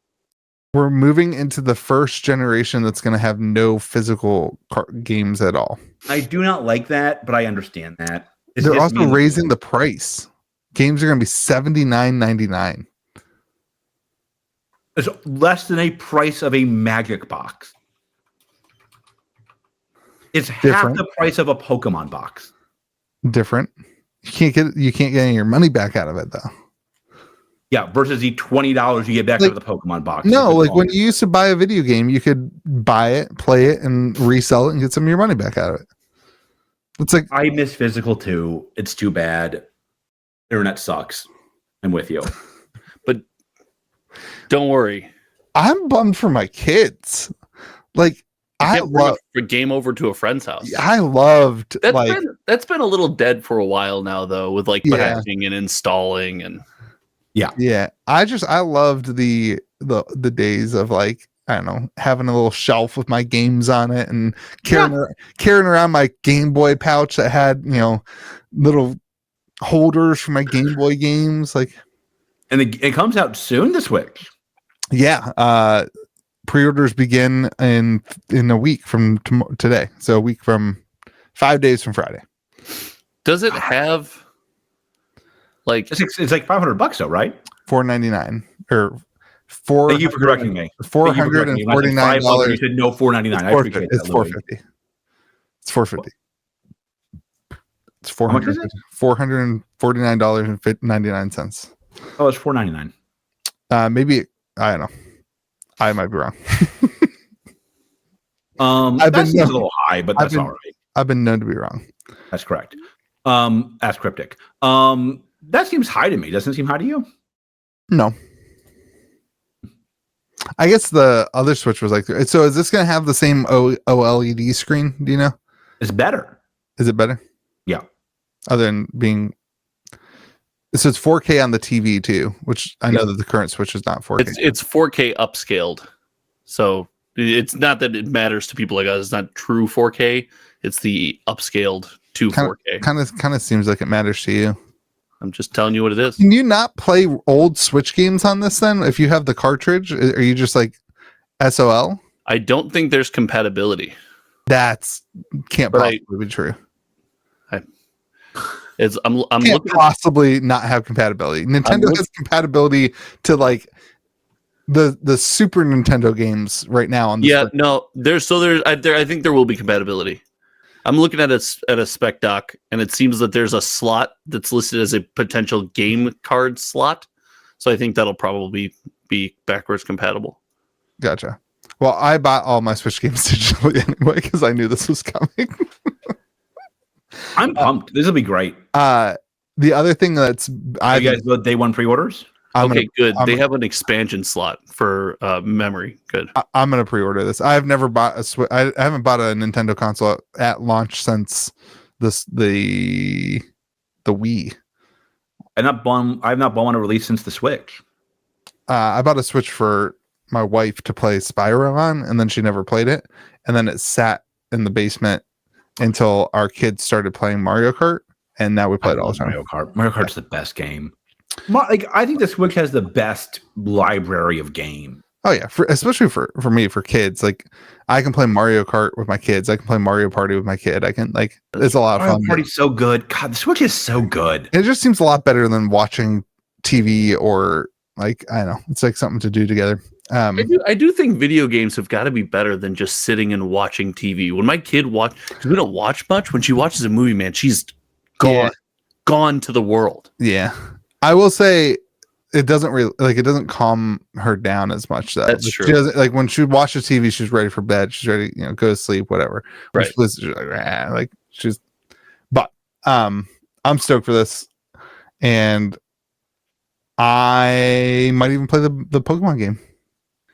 We're moving into the first generation that's going to have no physical games at all. I do not like that, but I understand that. They're also raising the price. Games are going to be $79.99. It's less than a price of a Magic box. It's half the price of a Pokemon box. Different. You can't get any of your money back out of it though. Yeah, versus the $20 you get back out of the Pokemon box. No, like when you used to buy a video game, you could buy it, play it, and resell it and get some of your money back out of it. It's like I miss physical too. It's too bad. Internet sucks. I'm with you. But don't worry. I'm bummed for my kids. Like I love a game over to a friend's house. I loved that's been a little dead for a while now though, with like patching and installing and yeah. I loved the days of like, I don't know, having a little shelf with my games on it and carrying around my Game Boy pouch that had, you know, little holders for my Game Boy games. Like, and it comes out soon, the Switch. Yeah. Pre-orders begin in a week from today. So a week from 5 days from Friday. Does it have like it's like $500 though, right? $499 or $4. Thank you for correcting me. $449. You said no, $499. I appreciate that. It's $450. It's $450. It's $449.99. Oh, it's $499. Maybe I don't know. I might be wrong. That seems a little high, but that's all right. I've been known to be wrong. That's correct. That's cryptic. That seems high to me. Doesn't it seem high to you? No. I guess the other Switch was like, so is this going to have the same OLED screen? Do you know? It's better. Is it better? Yeah. Other than being, so it's 4K on the TV too, which I know that the current Switch is not 4K. It's 4K upscaled. So it's not that it matters to people like us. It's not true 4K. It's the upscaled to 4K. Kind of seems like it matters to you. I'm just telling you what it is. Can you not play old Switch games on this then? If you have the cartridge, are you just like SOL? I don't think there's compatibility. That's can't possibly be true. I'm can't looking possibly not have compatibility. Nintendo has compatibility to like the Super Nintendo games right now on the Switch. No, I think there will be compatibility. I'm looking at a spec doc, and it seems that there's a slot that's listed as a potential game card slot. So I think that'll probably be backwards compatible. Gotcha. Well, I bought all my Switch games digitally anyway because I knew this was coming. I'm pumped. This will be great. The other thing that's you guys go day one pre-orders? Good. They have an expansion slot for memory. Good. I'm gonna pre-order this. I've never bought I haven't bought a Nintendo console at launch since the Wii. I've not bought one to release since the Switch. I bought a Switch for my wife to play Spyro on, and then she never played it, and then it sat in the basement until our kids started playing Mario Kart, and now we play it all the time. Mario Kart's the best game. I think the Switch has the best library of game. Oh yeah, especially for me, for kids. Like, I can play Mario Kart with my kids. I can play Mario Party with my kid. I can it's a lot of fun. Mario Party's so good. God, the Switch is so good. It just seems a lot better than watching TV or I don't know. It's like something to do together. I do think video games have got to be better than just sitting and watching TV. When my kid because we don't watch much. When she watches a movie, man, she's gone to the world. Yeah, I will say it doesn't really it doesn't calm her down as much. That's true. She doesn't when she watches TV, she's ready for bed. She's ready, go to sleep, whatever. Right. But I'm stoked for this, and I might even play the Pokemon game.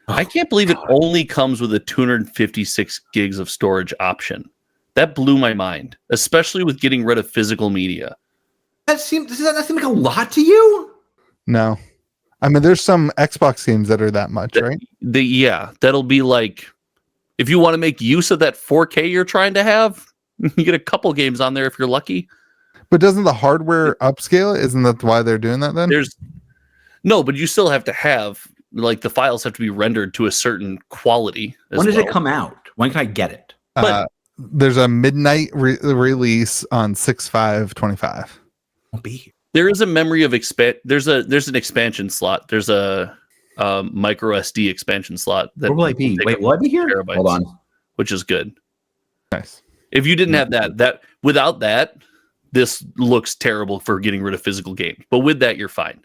I can't believe it only comes with a 256 gigs of storage option. That blew my mind, especially with getting rid of physical media. Does that seem like a lot to you? No. I mean, there's some Xbox games that are that much, right? That'll be like, if you want to make use of that 4K you're trying to have, you get a couple games on there if you're lucky. But doesn't the hardware upscale? Isn't that why they're doing that then? No, but you still have to have, the files have to be rendered to a certain quality. When does it come out? When can I get it? There's a midnight release on 6/5/25. Won't be here. There is a memory of there's an expansion slot. There's a micro SD expansion slot. Where will I be? Wait, will I be here? Hold on. Which is good. Nice. If you didn't have that without that, this looks terrible for getting rid of physical games. But with that, you're fine.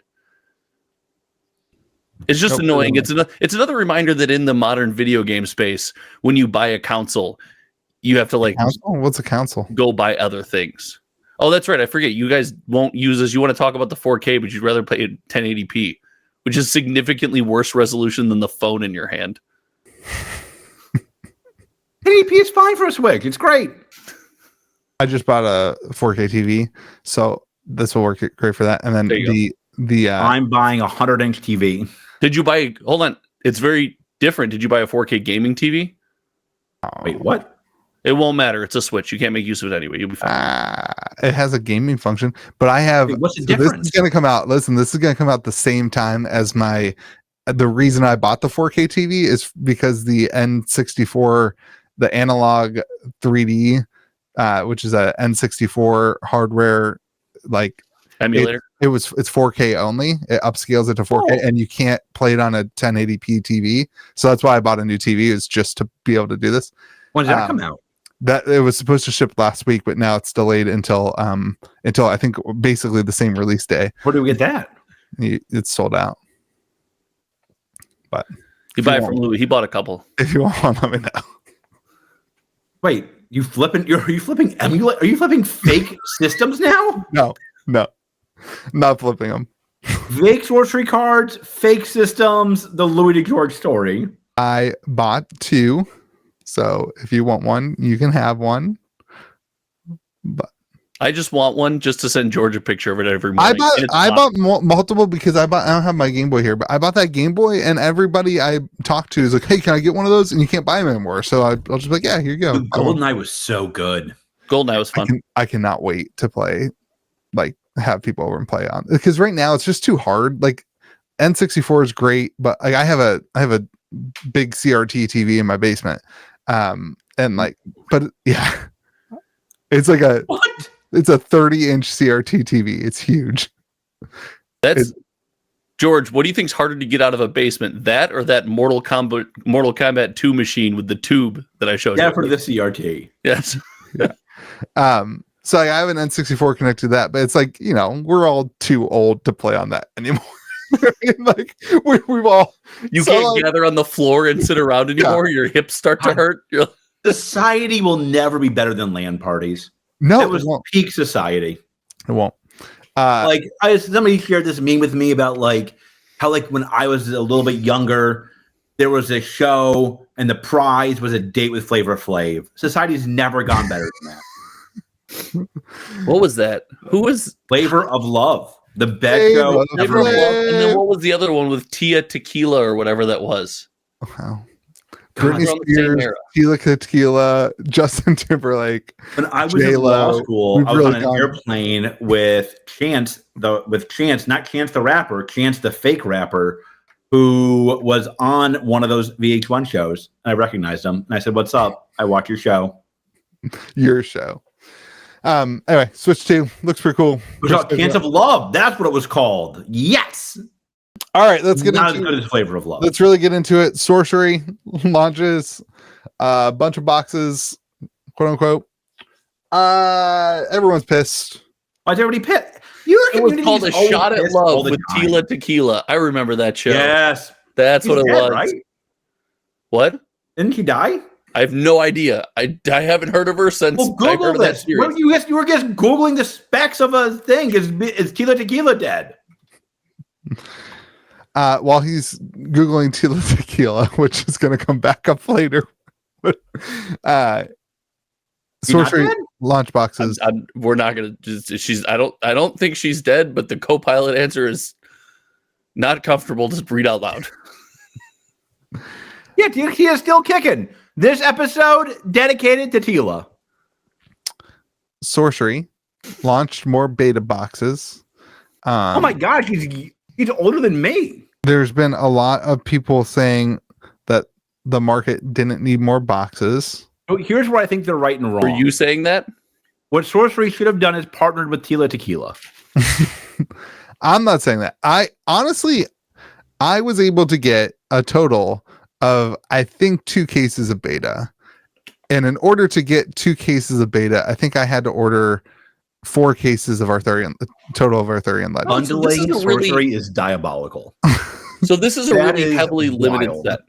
It's just annoying. It's another reminder that in the modern video game space, when you buy a console, you have to What's a console? Go buy other things. Oh, that's right. I forget. You guys won't use this. You want to talk about the 4K, but you'd rather play it 1080p, which is significantly worse resolution than the phone in your hand. 1080p is fine for a Switch. It's great. I just bought a 4K TV, so this will work great for that. And then I'm buying a 100-inch TV. Did you buy? Hold on. It's very different. Did you buy a 4K gaming TV? Wait, what? It won't matter. It's a Switch. You can't make use of it anyway. You'll be fine. It has a gaming function, but I have. Wait, what's the difference? This is going to come out. Listen, this is going to come out the same time as the reason I bought the 4K TV is because the N64, the analog 3D, which is a N64 hardware emulator. It's 4K only. It upscales it to 4K, and you can't play it on a 1080p TV. So that's why I bought a new TV, is just to be able to do this. When did that come out? That it was supposed to ship last week, but now it's delayed until I think basically the same release day. Where do we get that? It's sold out. But you buy it from Louis. He bought a couple. If you want one, let me know. Wait, are you flipping emulate? Are you flipping fake systems now? No, not flipping them. Fake sorcery cards, fake systems, the Louis DeGeorge story. I bought 2. So if you want one, you can have one. But I just want one just to send George a picture of it every morning. I bought multiple because I don't have my Game Boy here, but I bought that Game Boy, and everybody I talked to is like, "Hey, can I get one of those?" And you can't buy them anymore. So I'll just be like, "Yeah, here you go." GoldenEye was so good. GoldenEye was fun. I cannot wait to play, have people over and play on, because right now it's just too hard. N64 is great, but I have a big CRT TV in my basement. But yeah, it's like it's a 30-inch CRT TV. It's huge. That's George, what do you think's harder to get out of a basement? That or that Mortal Kombat 2 machine with the tube that I showed you? Yeah, for the CRT. Yes. So I have an N64 connected to that, but it's like, we're all too old to play on that anymore. Like we've all You can't gather on the floor and sit around anymore. Your hips start to hurt. Society will never be better than LAN parties. No, it was peak society. It won't. Somebody shared this meme with me about how when I was a little bit younger, there was a show and the prize was a date with Flavor Flav. Society's never gone better than that. What was that? Who was Flavor of Love? The best show ever. And then what was the other one with Tia Tequila or whatever that was? Wow. Britney Spears, Tequila, Justin Timberlake. When I was in law school, I was on an airplane with Chance, not Chance the rapper, Chance the fake rapper, who was on one of those VH1 shows. And I recognized him. And I said, "What's up? I watch your show." Your show. Anyway, Switch 2 looks pretty cool. Chance of Love. That's what it was called. Yes. All right, let's get not as good as Flavor of Love. Let's really get into it. Sorcery launches a bunch of boxes, quote unquote. Everyone's pissed. Why's everybody pissed? It was called A Shot at Love with Tila Tequila. I remember that show. Yes, that's what it was. Right? What? Didn't she die? I have no idea. I haven't heard of her since. Well, Google this. You were just Googling the specs of a thing. Is Tila Tequila dead? While he's Googling Tila Tequila, which is going to come back up later. Sorcery launch boxes. We're not going to. I don't think she's dead, but the co-pilot answer is not comfortable to read out loud. Yeah, Tila is still kicking. This episode dedicated to Tila. Sorcery launched more beta boxes. Oh my gosh, he's older than me. There's been a lot of people saying that the market didn't need more boxes. So here's where I think they're right and wrong. Were you saying that? What Sorcery should have done is partnered with Tila Tequila. I'm not saying that. I was able to get a total of, I think, 2 cases of beta. And in order to get 2 cases of beta, I think I had to order 4 cases of Arthurian, total of Arthurian Legends. Bundling Sorcery is diabolical. So this is a really heavily limited set.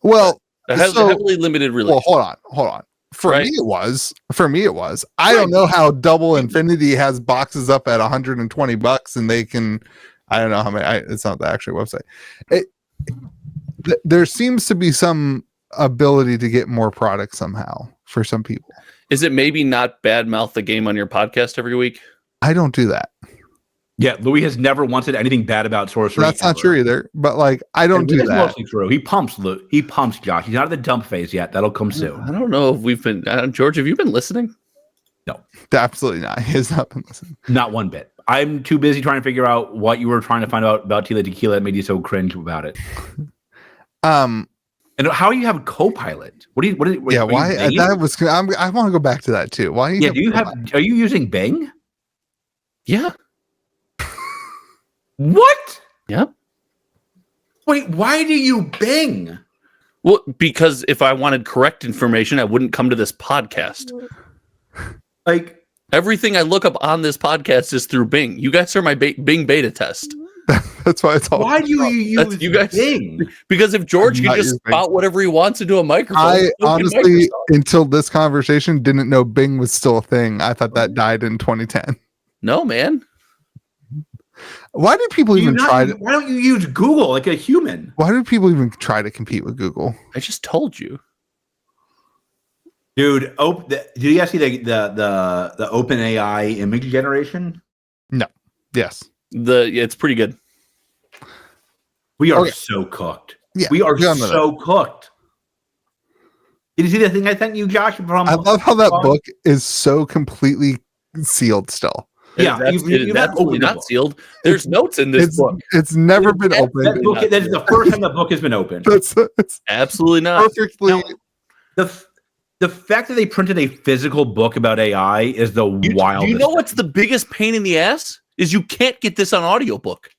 Well, heavily limited release. Well, hold on. For me, it was. I don't know how Double Infinity has boxes up at $120 and they can. I don't know how many. It's not the actual website. There seems to be some ability to get more products somehow for some people. Is it maybe not badmouth the game on your podcast every week? I don't do that. Yeah, Louis has never wanted anything bad about Sorcery. That's not true either. But I don't do that. That's mostly true. He pumps Josh. He's not at the dump phase yet. That'll come soon. I don't know if we've been. George, have you been listening? No, absolutely not. He has not been listening. Not one bit. I'm too busy trying to figure out what you were trying to find out about Tila Tequila that made you so cringe about it. And how do you have a co-pilot? I want to go back to that too. Why? Are you using Bing? Yeah. What? Yep. Wait, why do you Bing? Well, because if I wanted correct information, I wouldn't come to this podcast. Everything I look up on this podcast is through Bing. You guys are my Bing beta test. That's why it's all. Why do you use Bing? Because if George can just spout whatever he wants into a microphone. I honestly, until this conversation, didn't know Bing was still a thing. I thought that died in 2010. No, man. Why do people even try to? Why don't you use Google like a human? Why do people even try to compete with Google? I just told you, dude. Did you guys see the OpenAI image generation? No. Yes. It's pretty good. We are so cooked. Yeah, we are so cooked. Did you see the thing I sent you, Josh? I love how that book is so completely sealed still. Yeah, it's absolutely not sealed. There's notes in this book. It's never been opened. That is the first time the book has been opened. It's absolutely not. Perfectly. Now, the fact that they printed a physical book about AI is the wildest. You know what's the biggest pain in the ass? Is you can't get this on audiobook.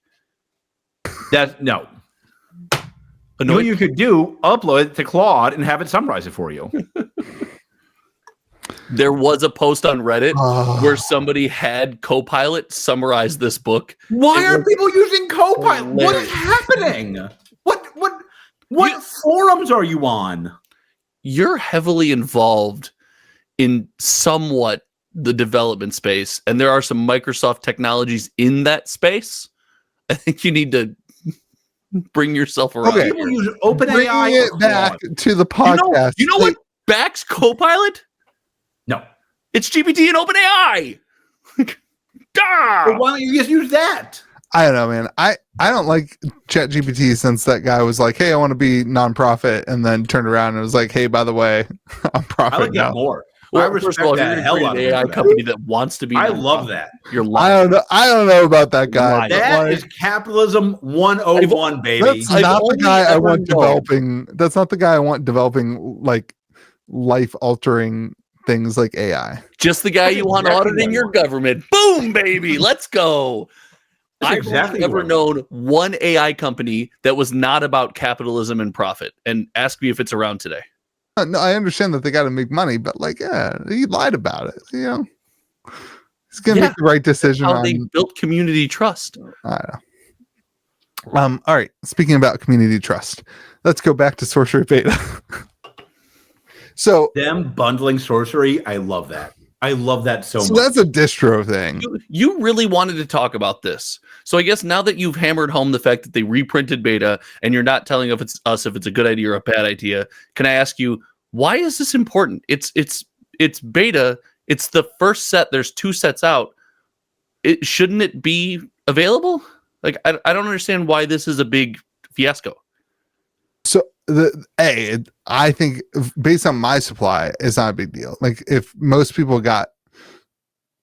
That's no. You know what Annoyed? you could do? Upload it to Claude and have it summarize it for you. There was a post on Reddit Oh. where somebody had Copilot summarize this book. Why It are was people using Copilot? What is hilarious. happening? What forums are you on? You're heavily involved in somewhat the development space, and there are some Microsoft technologies in that space. I think you need to bring yourself around. Okay. People use Bringing OpenAI. it back to the podcast. You know what backs Copilot? No. It's GPT and OpenAI. Well, why don't you just use that? I don't know, man. I don't like ChatGPT since that guy was like, "Hey, I want to be nonprofit," and then turned around and was like, "Hey, by the way, I'm I profit like now." that more. Well, I respect first of all, if the you're gonna hell create out an of AI that. company that wants to be. I love nonprofit, that. You're I lying. don't know about that guy. Right. but That like, is capitalism 101, baby. that's I've not the only guy I ever want known- developing. That's not the guy I want developing like life altering things like AI. Just the guy That's you want exactly auditing what I your want. government. Boom, baby. Let's go. That's I've exactly only ever what I known one AI company that was not about capitalism and profit. And ask me if it's around today. No, I understand that they got to make money, but like, yeah, he lied about it. You know, he's gonna Yeah, make the right decision How on. they built community trust. I don't know. All right. Speaking about community trust, let's go back to sorcery beta. So Them bundling sorcery, I love that. I love that so much. that's a distro thing. You really wanted to talk about this. So I guess now that you've hammered home the fact that they reprinted beta and you're not telling if it's a good idea or a bad idea, can I ask you, why is this important? It's beta. It's the first set. There's 2 sets out. Shouldn't it be available? Like, I don't understand why this is a big fiasco. So I think based on my supply, it's not a big deal. Like if most people got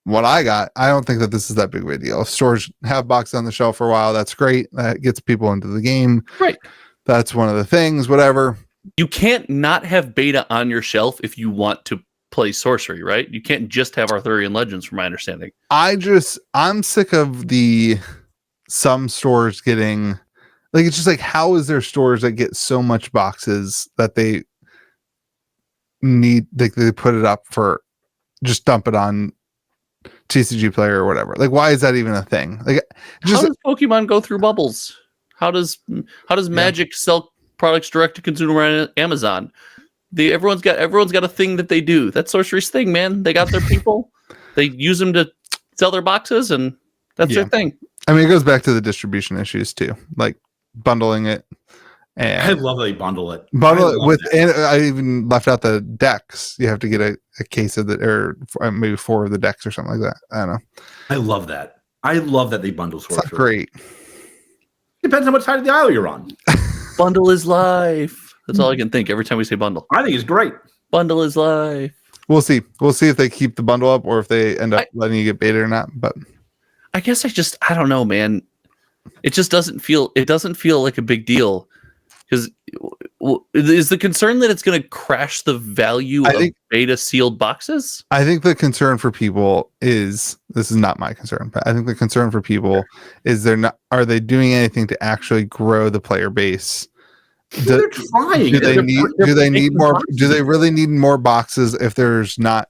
what I got, I don't think that this is that big of a deal. If stores have boxes on the shelf for a while, that's great. That gets people into the game. Right. That's one of the things, whatever. You can't not have beta on your shelf if you want to play sorcery, right? You can't just have Arthurian Legends, from my understanding. I'm sick of some stores getting like, it's just like, how is there stores that get so much boxes that they need, they put it up for, just dump it on TCG Player or whatever. Like, why is that even a thing? Like, How does Pokemon go through bubbles? How does Magic sell products direct to consumer on Amazon? Everyone's got a thing that they do. That's sorcery's thing, man. They got their people. They use them to sell their boxes, and that's their thing. I mean, it goes back to the distribution issues too, like bundling it. And I love that they bundle it. bundle I it love with, that. and I even left out the decks. You have to get a case of or maybe 4 of the decks or something like that. I don't know. I love that. I love that they bundle It's sorcery. not great. Depends on what side of the aisle you're on. Bundle is life. That's all I can think every time we say bundle. I think it's great. Bundle is life. We'll see. We'll see if they keep the bundle up or if they end up letting you get beta or not. But I guess I don't know, man. It just doesn't feel like a big deal. Because is the concern that it's going to crash the value of beta sealed boxes? I think the concern for people is, this is not my concern, but I think the concern for people is are they doing anything to actually grow the player base? They're trying. Do they really need more boxes if there's not,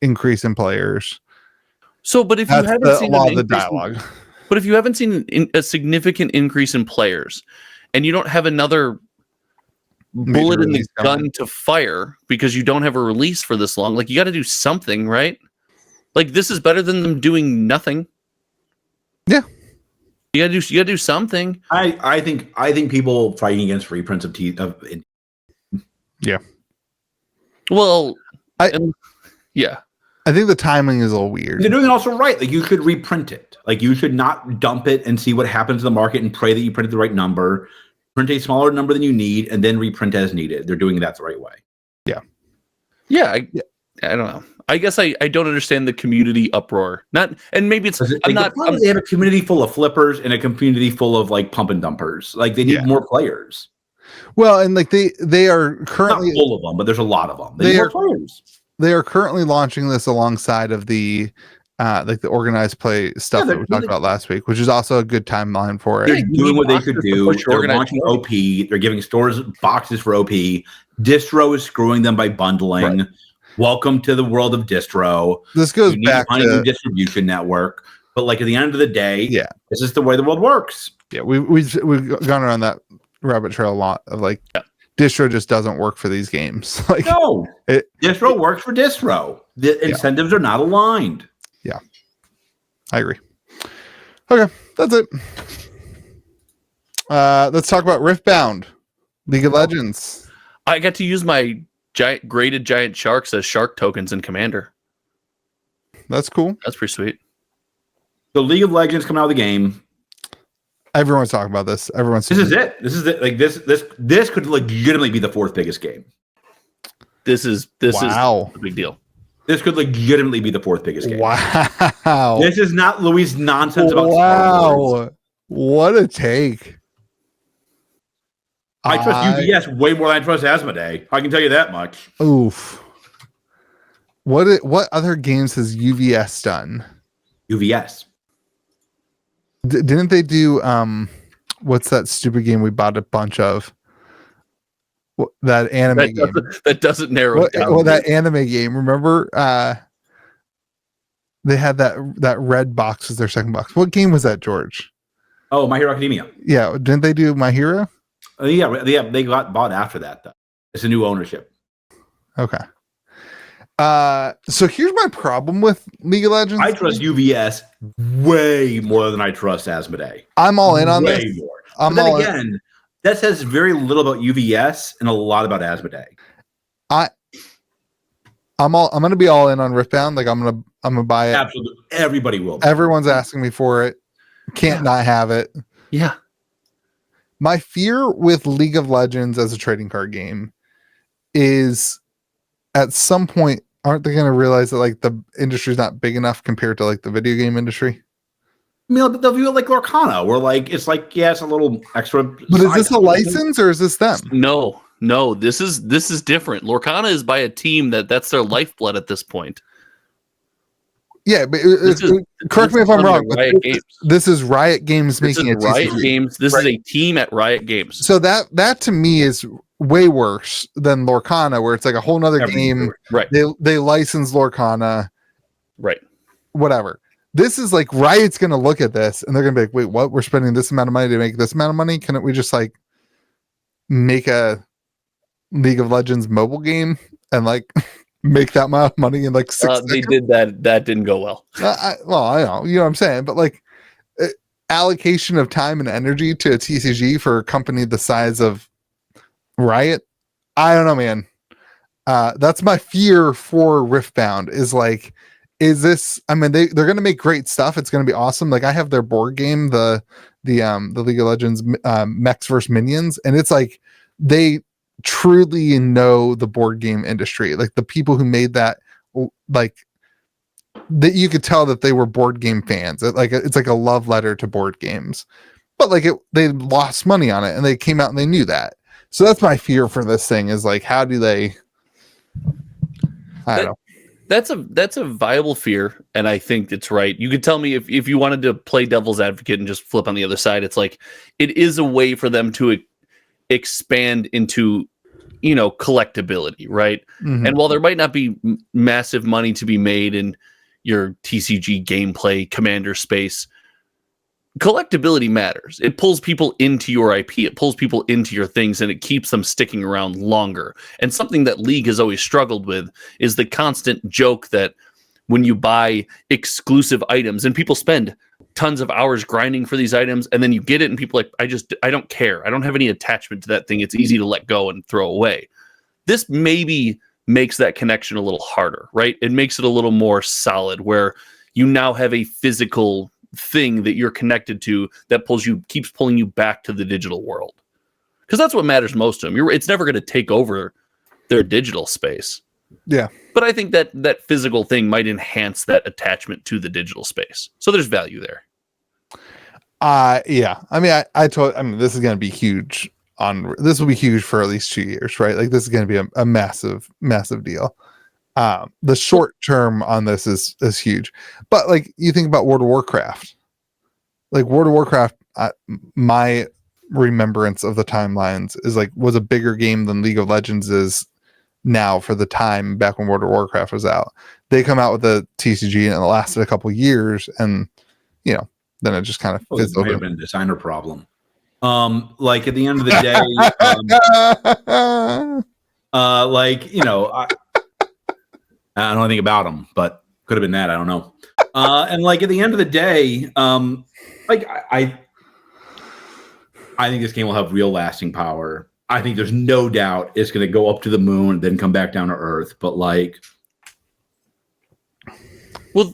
increase in players? So, but if you haven't seen the dialogue, but if you haven't seen a significant increase in players, and you don't have another bullet in the gun to fire because you don't have a release for this long, like, you got to do something, right? Like, this is better than them doing nothing. Yeah, you gotta do something. I think people fighting against reprints of yeah. Well, yeah. I think the timing is a little weird. They're doing it also right. Like, you should reprint it. Like, you should not dump it and see what happens in the market and pray that you printed the right number. Print a smaller number than you need and then reprint as needed. They're doing that the right way. Yeah. Yeah. I don't know. I guess I don't understand the community uproar. And maybe it's they have a community full of flippers and a community full of like pump and dumpers. Like, they need more players. Well, and like they are currently not full of them, but there's a lot of them. They need more players. They are currently launching this alongside of the like the organized play stuff Yeah, that we talked about last week, which is also a good timeline for They're it. doing what they should boxes to do. push They're organized launching play. OP. They're giving stores boxes for OP. Distro is screwing them by bundling. Right. Welcome to the world of distro. This goes You need back to find a new to distribution network. But like at the end of the day, Yeah. this is the way the world works. yeah, we've gone around that rabbit trail a lot of like distro just doesn't work for these games. Like No, distro works for distro. The incentives are not aligned. Yeah, I agree. Okay, that's it. Let's talk about Riftbound, League of Legends. I got to use my graded giant sharks as shark tokens in Commander. That's cool. That's pretty sweet. The League of Legends coming out of the game. Everyone's talking about this. This is it. This is it. Like this could legitimately be the fourth biggest game. This is Wow. a big deal. This could legitimately be the fourth biggest game. Wow. This is not Louis' nonsense about Star Wars. Wow. What a take. I trust UVS way more than I trust Asmodee. I can tell you that much. Oof. What other games has UVS done? UVS. Didn't they do what's that stupid game we bought a bunch of? That anime game. That doesn't narrow it down. Well, that anime game. Remember they had that red box was their second box. What game was that, George? Oh, My Hero Academia. Yeah, didn't they do My Hero? Yeah, they got bought after that though. It's a new ownership. Okay. So here's my problem with League of Legends. I trust UVS way more than I trust Asmodee. I'm all in on way this. more. I'm but then all again, that says very little about UVS and a lot about Asmodee. I'm gonna be all in on Riftbound. Like I'm gonna buy it. Absolutely, everybody will. Everyone's asking me for it. Can't not have it. Yeah. My fear with League of Legends as a trading card game is at some point, aren't they going to realize that like the industry's not big enough compared to like the video game industry? I mean, they'll view it like Lorcana, where like it's like it's a little extra. But is this a license or is this them? No, this is different. Lorcana is by a team that's their lifeblood at this point. Yeah, but correct me if I'm wrong. This is Riot Games making a Riot TCG. Games. This is a team at Riot Games. So that to me is way worse than Lorcana, where it's like a whole nother game. Right. They license Lorcana. Right. Whatever. This is like Riot's going to look at this and they're going to be like, wait, what? We're spending this amount of money to make this amount of money. Can't we just like make a League of Legends mobile game and like make that amount of money in like 6 seconds? They did that. That didn't go well. I know, you know what I'm saying, but like allocation of time and energy to a TCG for a company the size of Riot, I don't know, man. That's my fear for Riftbound is like, is this? I mean, they're going to make great stuff. It's going to be awesome. Like I have their board game, the League of Legends Mechs vs Minions, and it's like they truly know the board game industry. Like the people who made that, like that you could tell that they were board game fans. It's like a love letter to board games, but like they lost money on it and they came out and they knew that. So that's my fear for this thing is like, how do they? I don't know. That's a viable fear, and I think it's right. You could tell me if you wanted to play devil's advocate and just flip on the other side. It's like it is a way for them to expand into, collectability, right? Mm-hmm. And while there might not be massive money to be made in your TCG gameplay commander space, collectability matters. It pulls people into your IP, it pulls people into your things, and it keeps them sticking around longer. And something that League has always struggled with is the constant joke that when you buy exclusive items and people spend tons of hours grinding for these items, and then you get it and people are like, I don't care. I don't have any attachment to that thing. It's easy to let go and throw away. This maybe makes that connection a little harder, right? It makes it a little more solid where you now have a physical thing that you're connected to that keeps pulling you back to the digital world, because that's what matters most to them. It's never going to take over their digital space. Yeah, but I think that physical thing might enhance that attachment to the digital space, so there's value there. Yeah, I mean, this is going to be huge. This will be huge for at least 2 years, right? Like this is going to be a massive deal. The short term on this is huge, but like you think about World of Warcraft, like World of Warcraft, my remembrance of the timelines is like was a bigger game than League of Legends is now for the time back when World of Warcraft was out. They come out with a TCG and it lasted a couple years, and you know, then it just kind of it might have been a designer problem. Like at the end of the day, like, you know, I don't know anything about them, but could have been that. I don't know. And like at the end of the day, like I think this game will have real lasting power. I think there's no doubt it's going to go up to the moon, then come back down to Earth. But like, well,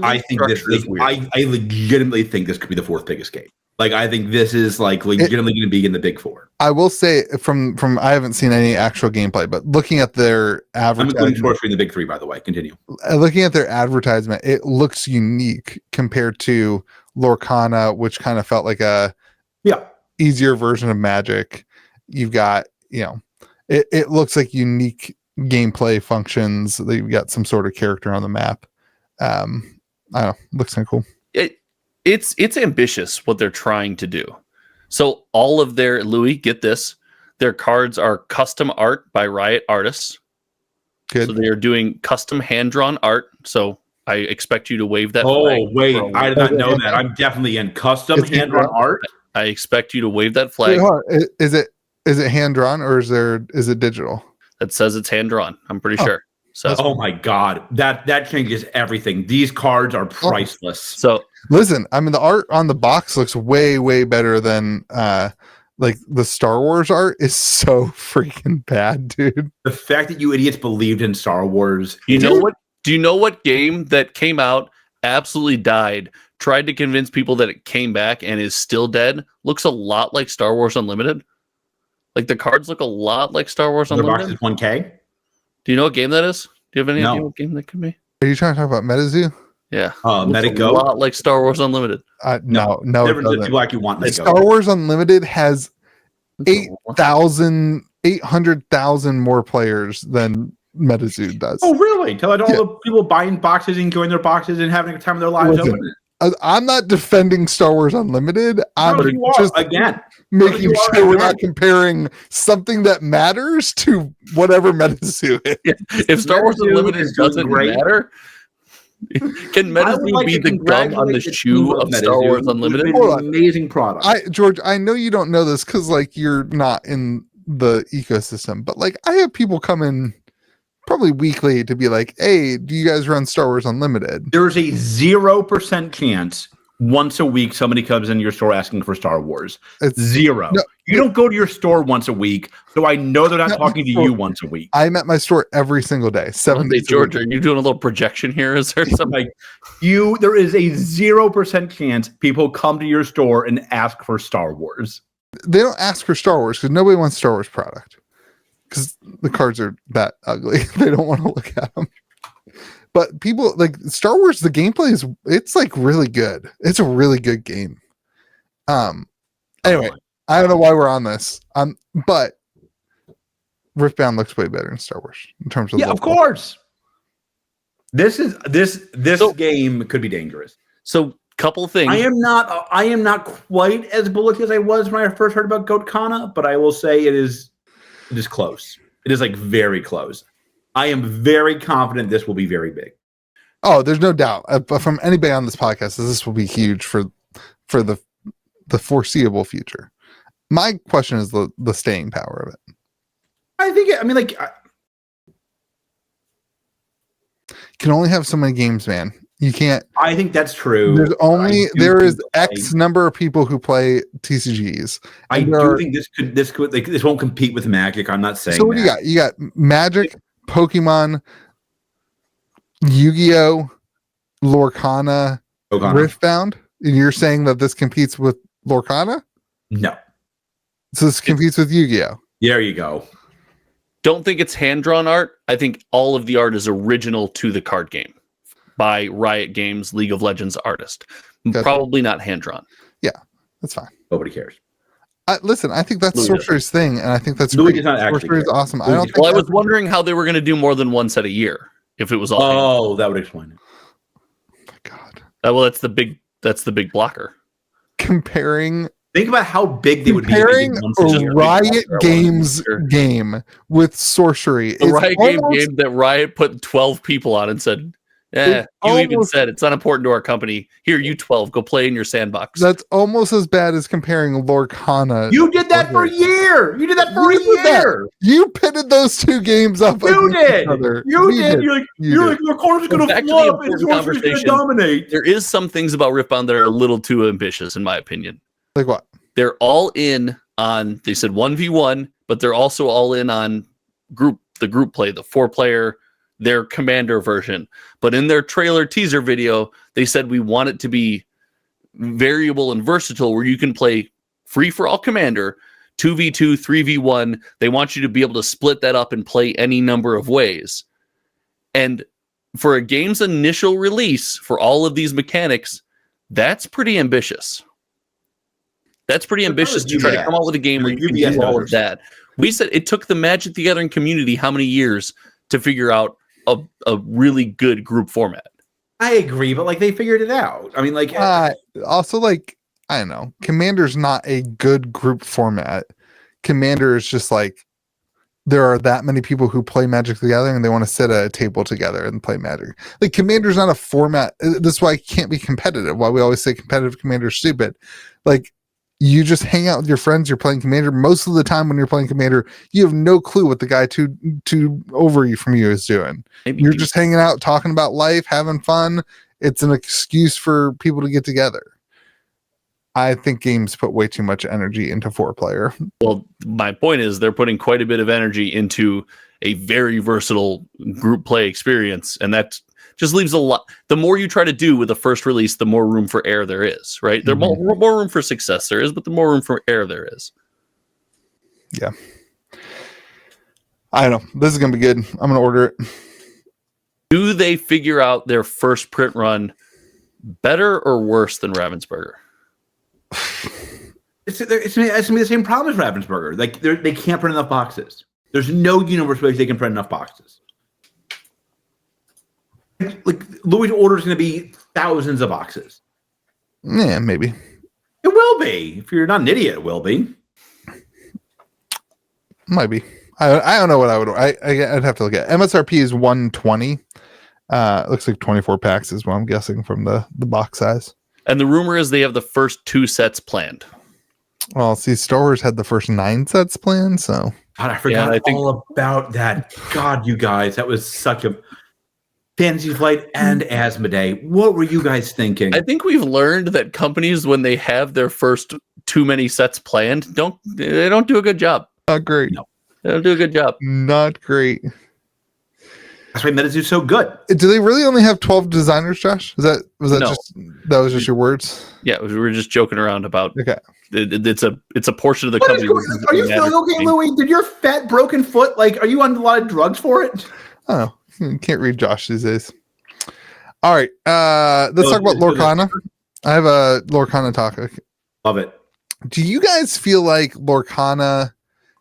I think this. Like, I legitimately think this could be the fourth biggest game. Like, I think this is like legitimately going to be in the big four. I will say from I haven't seen any actual gameplay, but looking at their advertisement, I'm including in the big three, by the way. Continue. Looking at their advertisement, it looks unique compared to Lorcana, which kind of felt like a easier version of Magic. You've got, you know, it looks like unique gameplay functions. You've got some sort of character on the map. I don't know, looks kind of cool. It's ambitious what they're trying to do. So all of their, Louis, get this, their cards are custom art by Riot artists. Good. So they are doing custom hand-drawn art. So I expect you to wave that flag. Oh, wait, I did not know that. I'm definitely in custom hand-drawn art. I expect you to wave that flag. Wait, is it hand-drawn or is it digital? That says it's hand-drawn. I'm pretty sure. So, oh my God, that changes everything. These cards are priceless. So listen, I mean, the art on the box looks way, way better than like the Star Wars art is so freaking bad, dude. The fact that you idiots believed in Star Wars. You know what? Do you know what game that came out, absolutely died, tried to convince people that it came back and is still dead? Looks a lot like Star Wars Unlimited. Like the cards look a lot like Star Wars Unlimited. The box is 1K. Do you know what game that is? Do you have any idea what game that could be? Are you trying to talk about MetaZoo? Yeah. MetaGo? A lot like Star Wars Unlimited. No. Like you want Star Wars Unlimited has 800,000 more players than MetaZoo does. Oh, really? Tell all the people buying boxes, enjoying their boxes, and having a time of their lives opening it. I'm not defending Star Wars Unlimited. I'm just making sure we're not comparing something that matters to whatever MetaZoo is. Yeah. If Star Wars Unlimited doesn't matter, can MetaZoo be the gum on the shoe of Star Wars Unlimited? Amazing product. George, I know you don't know this because like you're not in the ecosystem, but like I have people come in probably weekly to be like, hey, do you guys run Star Wars Unlimited? There's a 0% chance once a week somebody comes in your store asking for Star Wars. It's zero. No, you don't go to your store once a week, so I know they're not talking to you once a week. I'm at my store every single day. 7 days. George, are you doing a little projection here? Is there something like there is a 0% chance people come to your store and ask for Star Wars. They don't ask for Star Wars because nobody wants Star Wars product. Because the cards are that ugly. They don't want to look at them. But people like Star Wars, the gameplay it's like really good. It's a really good game. Anyway, I don't know why we're on this. But Riftbound looks way better in Star Wars in terms of of course. This game could be dangerous. So couple things. I am not quite as bullish as I was when I first heard about Goatkana, but I will say it is close. It is like very close. I am very confident this will be very big. Oh, there's no doubt. From anybody on this podcast, this will be huge for the foreseeable future. My question is the staying power of it. I think. Can only have so many games, man. You can't. I think that's true. There is X number of people who play TCGs. I do think this won't compete with Magic. I'm not saying. So what do you got? You got Magic, Pokemon, Yu-Gi-Oh, Lorcana, Riftbound, and you're saying that this competes with Lorcana? No. So this competes with Yu-Gi-Oh. There you go. Don't think it's hand-drawn art. I think all of the art is original to the card game by Riot Games, League of Legends artist. Probably not hand-drawn. Yeah, that's fine. Nobody cares. Listen, I think that's Sorcerer's thing, and I think that's great. Sorcerer is awesome. I was wondering how they were going to do more than one set a year. if it was all. Oh, that would explain it. Oh my God. Well, that's the big blocker. Comparing Think about how big they would be. If they did once a a year. Riot Games game with sorcery. The Riot game that Riot put 12 people on and said, even said it's unimportant to our company. Here, you 12, go play in your sandbox. That's almost as bad as comparing Lorcana. You did that for a year. You did that for a year. You pitted those two games up. You did. Each other. You did. You're like Lorcana's going to flop and Sorcery's going to dominate. There is some things about Riftbound that are a little too ambitious, in my opinion. Like what? They're all in on, they said 1v1, but they're also all in on the group play, the 4-player, their commander version. But in their trailer teaser video, they said we want it to be variable and versatile, where you can play free for all commander, 2v2, 3v1. They want you to be able to split that up and play any number of ways. And for a game's initial release for all of these mechanics, that's pretty ambitious. That's pretty ambitious to try to come up with a game where you can do all of that. We said it took the Magic the Gathering community how many years to figure out a really good group format? I agree, but like they figured it out. I mean, like also, like, I don't know, Commander's not a good group format. Commander is just like, there are that many people who play Magic the Gathering and they want to sit at a table together and play Magic. Like, Commander's not a format. This is why it can't be competitive. Why we always say competitive Commander's stupid. Like, you just hang out with your friends, you're playing Commander. Most of the time when you're playing Commander, you have no clue what the guy two over you from you is doing. You're just hanging out, talking about life, having fun. It's an excuse for people to get together. I think games put way too much energy into 4-player. Well, my point is they're putting quite a bit of energy into a very versatile group play experience, and that just leaves a lot. The more you try to do with the first release, the more room for error there is, right? There more room for success there is, but the more room for error there is. Yeah. I don't know. This is going to be good. I'm going to order it. Do they figure out their first print run better or worse than Ravensburger? It's going to be the same problem as Ravensburger. Like, they can't print enough boxes. There's no universe where they can print enough boxes. Like, Louis' order is going to be thousands of boxes. Yeah, maybe. It will be. If you're not an idiot, it will be. Might be. I don't know what I would. I'd have to look at. MSRP is $120. It looks like 24 packs is what I'm guessing from the box size. And the rumor is they have the first 2 sets planned. Well, see, Star Wars had the first 9 sets planned, so. God, I forgot all about that. God, you guys, that was such a Fantasy Flight and Asmodee. What were you guys thinking? I think we've learned that companies, when they have their first too many sets planned, they don't do a good job. Not great. No. They don't do a good job. Not great. That's why MetaZoo's so good. Do they really only have 12 designers, Josh? Was that just your words? Yeah, we were just joking around about. Okay. It's a portion of the company. Are you feeling okay, Louis? Did your fat broken foot, like, are you on a lot of drugs for it? Oh, can't read Josh these days. All right, let's talk about Lorcana. I have a Lorcana topic. Love it. Do you guys feel like Lorcana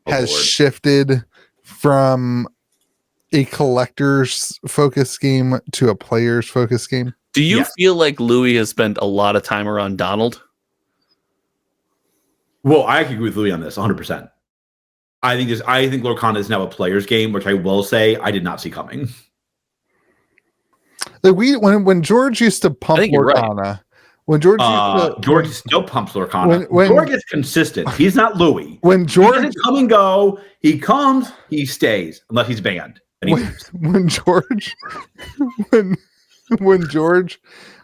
has shifted from a collector's focus game to a player's focus game? Do you feel like Louis has spent a lot of time around Donald? Well, I agree with Louis on this 100%. I think Lorcana is now a player's game, which I will say I did not see coming. Like when George used to pump Lorcana, right. When George George still pumps Lorcana. When George is consistent. He's not Louis. When George doesn't come and go, he comes, he stays, unless he's banned. When George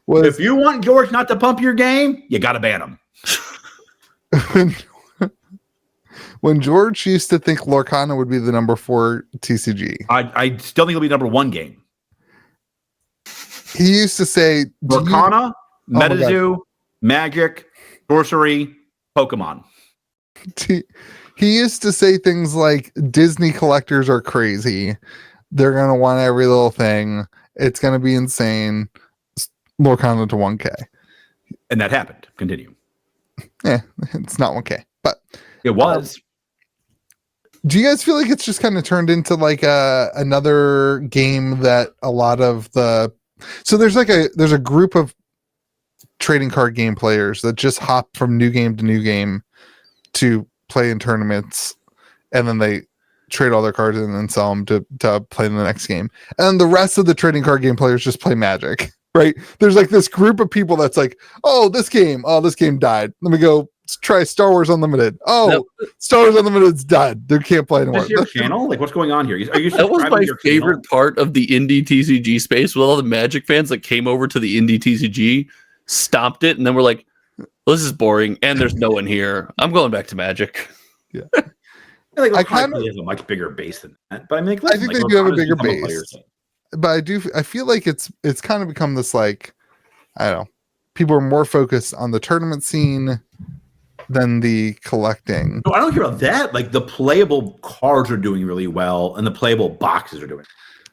was, if you want George not to pump your game, you got to ban him. When George used to think Lorcana would be the number 4 TCG, I still think it'll be number 1 game. He used to say Lorcana, MetaZoo, Magic, Sorcery, Pokemon. He used to say things like Disney collectors are crazy. They're going to want every little thing. It's going to be insane. Lorcana to 1K. And that happened. Continue. Yeah, it's not 1K, but it was. Do you guys feel like it's just kind of turned into like another game that a lot of there's a group of trading card game players that just hop from new game to new game to play in tournaments, and then they trade all their cards and then sell them to play in the next game. And the rest of the trading card game players just play Magic, right? There's like this group of people that's like, this game died. Let me go try Star Wars Unlimited. Star Wars Unlimited's dead. They can't play anymore. Is this your channel? Like, what's going on here? Are you That was my your favorite part of the indie TCG space, with all the Magic fans that came over to the indie TCG, stopped it, and then we're like, well, this is boring, and there's no one here. I'm going back to Magic. Yeah. Like, I kind of have a much bigger base than that, but I mean, I think they do have a bigger base. But I feel like it's kind of become this, like, I don't know, people are more focused on the tournament scene than the collecting. No, I don't care about that. Like, the playable cards are doing really well, and the playable boxes are doing.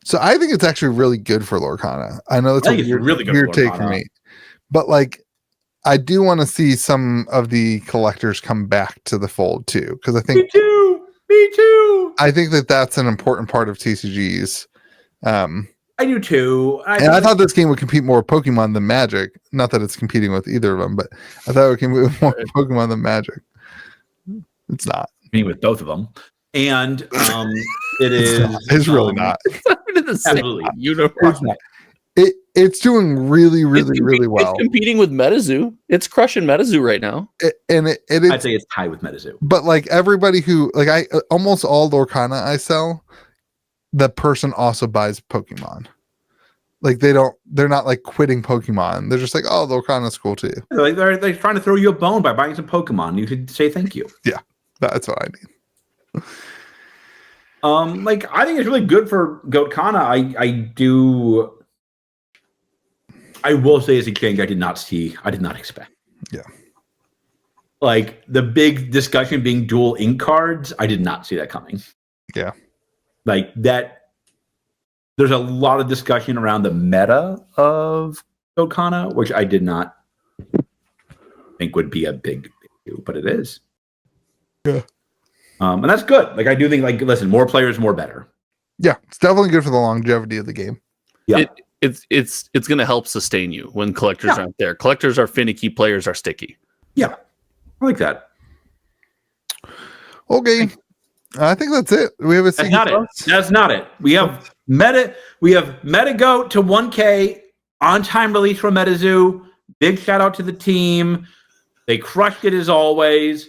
So I think it's actually really good for Lorcana. I know it's a weird take for me, but like, I do want to see some of the collectors come back to the fold too, because I think me too. I think that's an important part of TCGs. I do too. I thought this game would compete more with Pokemon than Magic. Not that it's competing with either of them, but I thought it would compete with more Pokemon than Magic. It's not. Competing with both of them. And it is. It's really not. It's not in the same universe. It's doing really, really, really well. It's competing with MetaZoo. It's crushing MetaZoo right now. I'd say it's tied with MetaZoo. But like everybody who almost all Lorcana I sell, the person also buys Pokemon. Like they're not like quitting Pokemon. They're just like, oh, Lorcana's cool too. They're trying to throw you a bone by buying some Pokemon. You could say thank you. Yeah, that's what I mean. Like, I think it's really good for Goatkana. I will say, as a change, I did not expect. Yeah. Like, the big discussion being dual ink cards, I did not see that coming. Yeah. Like, that, there's a lot of discussion around the meta of Goatkana, which I did not think would be a big issue, but it is. Yeah. And that's good. Like, I do think, like, listen, more players, more better. Yeah, it's definitely good for the longevity of the game. Yeah. It's going to help sustain you when collectors aren't there. Collectors are finicky, players are sticky. Yeah, I like that. Okay, I think that's it. We have a. That's not it. We have MetaGoat to 1K on time release from MetaZoo. Big shout out to the team. They crushed it as always.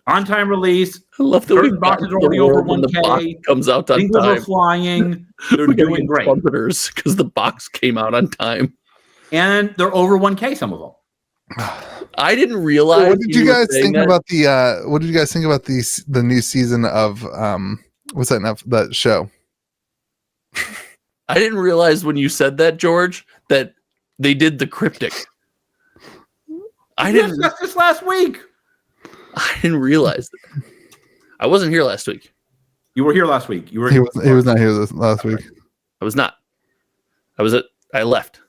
On time release. I love that boxes are already over 1K. Comes out on time. Are flying. They're doing great because the box came out on time, and they're over 1K. Some of them. I didn't realize. What did you guys think about the? What did you guys think about the new season of what's that show? I didn't realize when you said that, George, that they did the cryptic. I didn't. That's this last week. I didn't realize that. I wasn't here last week. You were here last week. He was not here last week. I was not. I left.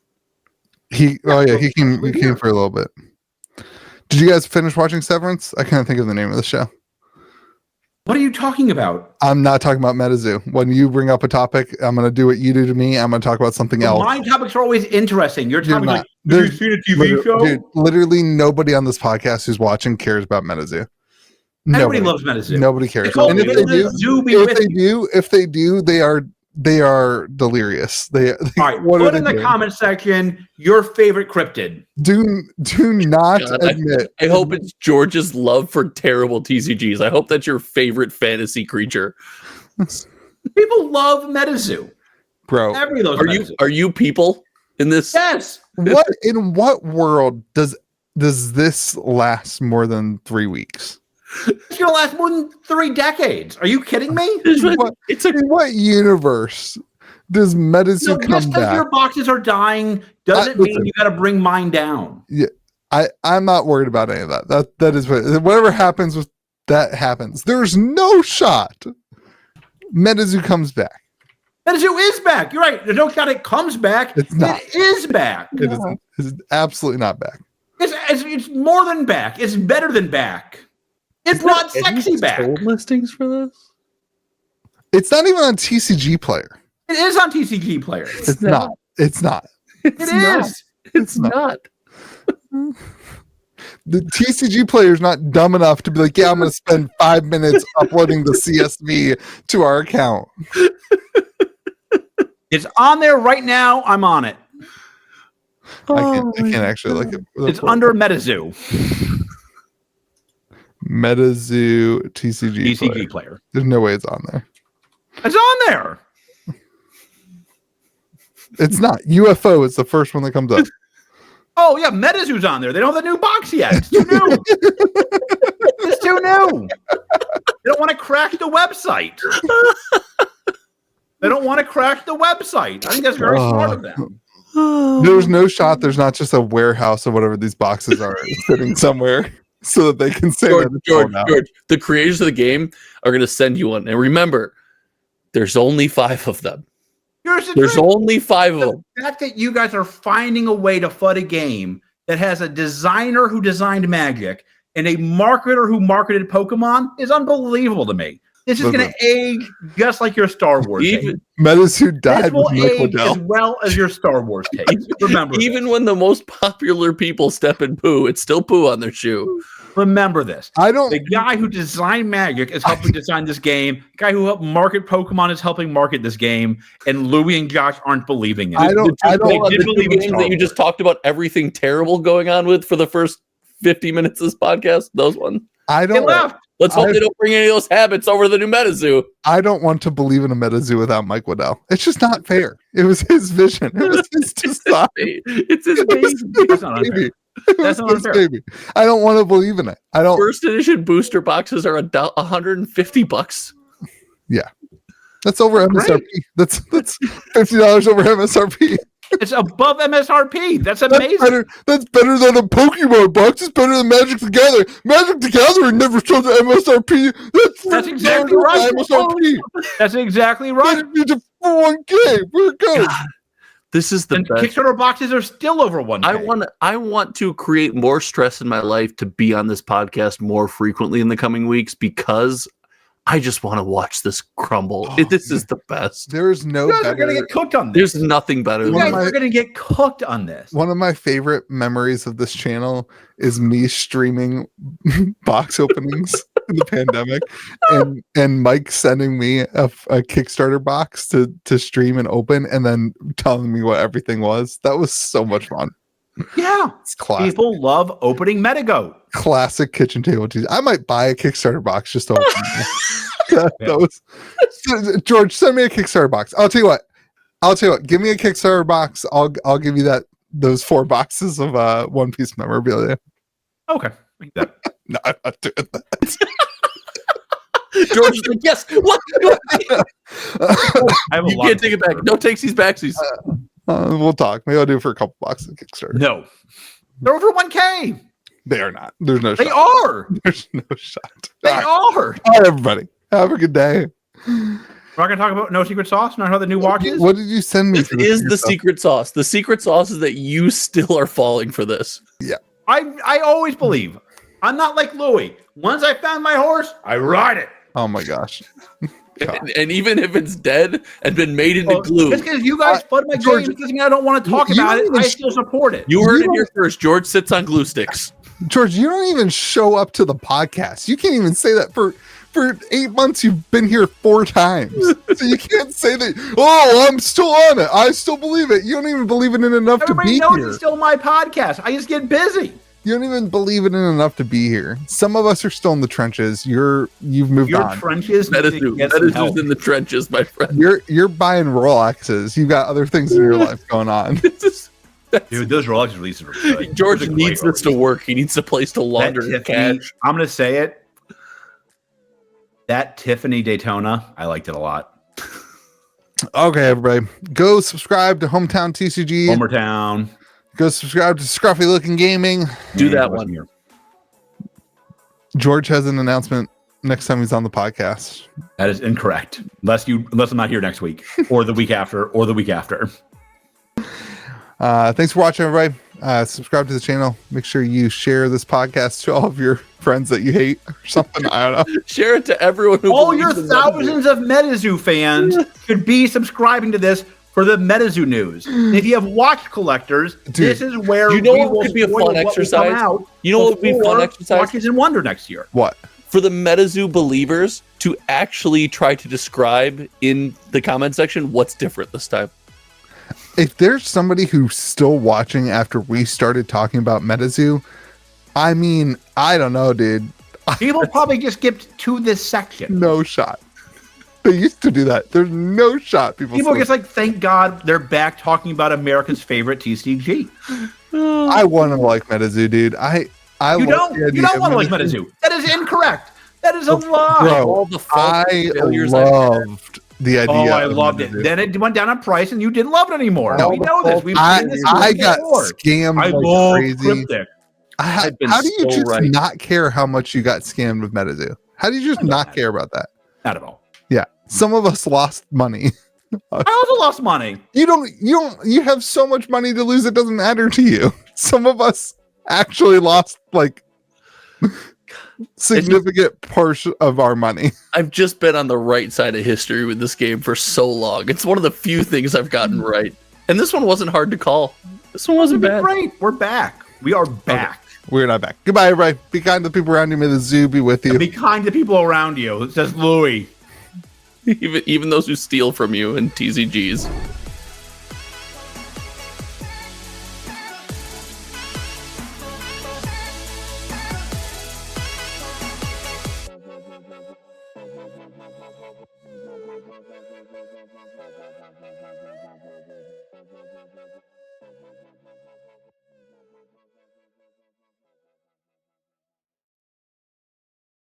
He came for a little bit. Did you guys finish watching Severance? I can't think of the name of the show. What are you talking about? I'm not talking about MetaZoo. When you bring up a topic, I'm going to do what you do to me. I'm going to talk about something else. My topics are always interesting. Your topics like, have you seen a TV show? Dude, literally nobody on this podcast who's watching cares about MetaZoo. Everybody loves MetaZoo. Nobody cares. And if they do, they are delirious. All right, put in the comment section your favorite cryptid. Do not admit. I hope it's George's love for terrible TCGs. I hope that's your favorite fantasy creature. People love MetaZoo. Bro, are you people in this? Yes. In what world does this last more than 3 weeks? It's gonna last more than 3 decades. Are you kidding me? In what universe does MetaZoo come just back? Because your boxes are dying doesn't mean you got to bring mine down. Yeah, I'm not worried about any of that. That is whatever happens with that happens. There's no shot MetaZoo comes back. MetaZoo is back. You're right. There's no shot it comes back. It's not. It is back. It isn't. It's absolutely not back. It's more than back. It's better than back. It brought sexy back. Sold listings for this? It's not even on TCG Player. It is on TCG Player. It's not. It's not. It is. It's not. The TCG Player is not dumb enough to be like, yeah, I'm going to spend 5 minutes uploading the CSV to our account. It's on there right now. I'm on it. I can't actually look at it. It's under MetaZoo. MetaZoo TCG Player. There's no way it's on there. It's on there. It's not. UFO is the first one that comes up. Oh, yeah, MetaZoo's on there. They don't have the new box yet. It's too new. It's too new. They don't want to crack the website. They don't want to crack the website. I think that's very smart of them. There's no shot. There's not just a warehouse of whatever these boxes are sitting somewhere so that they can say George, the creators of the game are going to send you one. And remember, there's only 5 of them. There's only 5 of them. The fact that you guys are finding a way to fund a game that has a designer who designed Magic and a marketer who marketed Pokemon is unbelievable to me. This is going to age just like your Star Wars take. MetaZoo died with Mike Waddell. As well as your Star Wars take. Remember even when the most popular people step in poo, it's still poo on their shoe. Remember this. The guy who designed Magic is helping design this game. The guy who helped market Pokemon is helping market this game. And Louie and Josh aren't believing it. I don't believe games that you just talked about everything terrible going on with for the first 50 minutes of this podcast. Those ones. They left. Let's hope they don't bring any of those habits over to the new MetaZoo. I don't want to believe in a MetaZoo without Mike Waddell. It's just not fair. It was his vision. It was his design. It's his baby. That's not unfair. That's not unfair. Baby. I don't want to believe in it. I don't. First edition booster boxes are $150. Yeah, that's over MSRP. That's $50 over MSRP. It's above MSRP. That's amazing. That's better than a Pokemon box. It's better than Magic the Gathering. Magic the Gathering never sold the MSRP. That's exactly right. MSRP. That's exactly right. It's a 1K. Where it goes? This is the best. Kickstarter boxes are still over 1K. I want to create more stress in my life to be on this podcast more frequently in the coming weeks because I just want to watch this crumble. This is the best. There's no better. You're going to get cooked on this. There's nothing better than this. You're going to get cooked on this. One of my favorite memories of this channel is me streaming box openings in the pandemic and Mike sending me a Kickstarter box to stream and open and then telling me what everything was. That was so much fun. Yeah. It's classic. People love opening MetaGo. Classic kitchen table TCG. I might buy a Kickstarter box just to open that. George, send me a Kickstarter box. I'll tell you what. Give me a Kickstarter box. I'll give you those 4 boxes of One Piece memorabilia. Okay. No, I'm not doing that. George is like, yes. What? You can't take it back. No takesies backsies. We'll talk. Maybe I'll do it for a couple boxes of Kickstarter. No. They're over 1K. They are not. There's no shot. They are. There's no shot. They are. All right, everybody. Have a good day. We're not going to talk about No Secret Sauce, not how the new watch is? What did you send me? This is the secret sauce. The secret sauce is that you still are falling for this. Yeah. I always believe. I'm not like Louie. Once I found my horse, I ride it. Oh my gosh. And even if it's dead and been made into glue. Just because you guys fund my game doesn't mean I don't want to talk about it. I still support it. You heard it here first. George sits on glue sticks. George, you don't even show up to the podcast. You can't even say that for 8 months. You've been here 4 times. So you can't say that, oh, I'm still on it. I still believe it. You don't even believe it in enough to be here. Everybody knows it's still my podcast. I just get busy. You don't even believe it in enough to be here. Some of us are still in the trenches. You've moved on. Your trenches. MetaZoo's in the trenches, my friend. You're buying Rolexes. You've got other things in your life going on. Dude, those Rolex releases are good. George needs this to work. He needs a place to launder his cash. I'm going to say it. That Tiffany Daytona, I liked it a lot. Okay, everybody. Go subscribe to Hometown TCG. Homertown. Go subscribe to Scruffy Looking Gaming. Do that one. Here. George has an announcement next time he's on the podcast. That is incorrect. Unless I'm not here next week or the week after or the week after. Thanks for watching, everybody. Subscribe to the channel. Make sure you share this podcast to all of your friends that you hate or something. I don't know. Share it to everyone who All your believes in thousands of MetaZoo fans should be subscribing to this for the MetaZoo news. And if you have watch collectors, this is where you know we what will could be a spoil fun what will come exercise? out You know what would be a fun before exercise? Watches in Wonder next year. What? For the MetaZoo believers to actually try to describe in the comment section what's different this time. If there's somebody who's still watching after we started talking about MetaZoo, I mean, I don't know, dude. People probably just skipped to this section. No shot. They used to do that. There's no shot. People are just like, thank God they're back talking about America's favorite TCG. I want to like MetaZoo, dude. You don't want to like MetaZoo. That is incorrect. That is a lie. Bro, I loved the idea. Oh, I loved it. Then it went down on price, and you didn't love it anymore. No, we know this. We've I seen this got before. scammed I like love crazy. Cryptic. How do you just not care how much you got scammed with MetaZoo? How do you just not care about that? Not at all. Yeah, some of us lost money. I also lost money. You have so much money to lose, it doesn't matter to you. Some of us actually lost like significant portion of our money. I've just been on the right side of history with this game for so long. It's one of the few things I've gotten right. And this one wasn't hard to call. This one wasn't bad. Great. We're back. We are back. Okay. We're not back. Goodbye, everybody. Be kind to the people around you. May the zoo be with you. And be kind to people around you. It says Louis. Even those who steal from you in TCGs.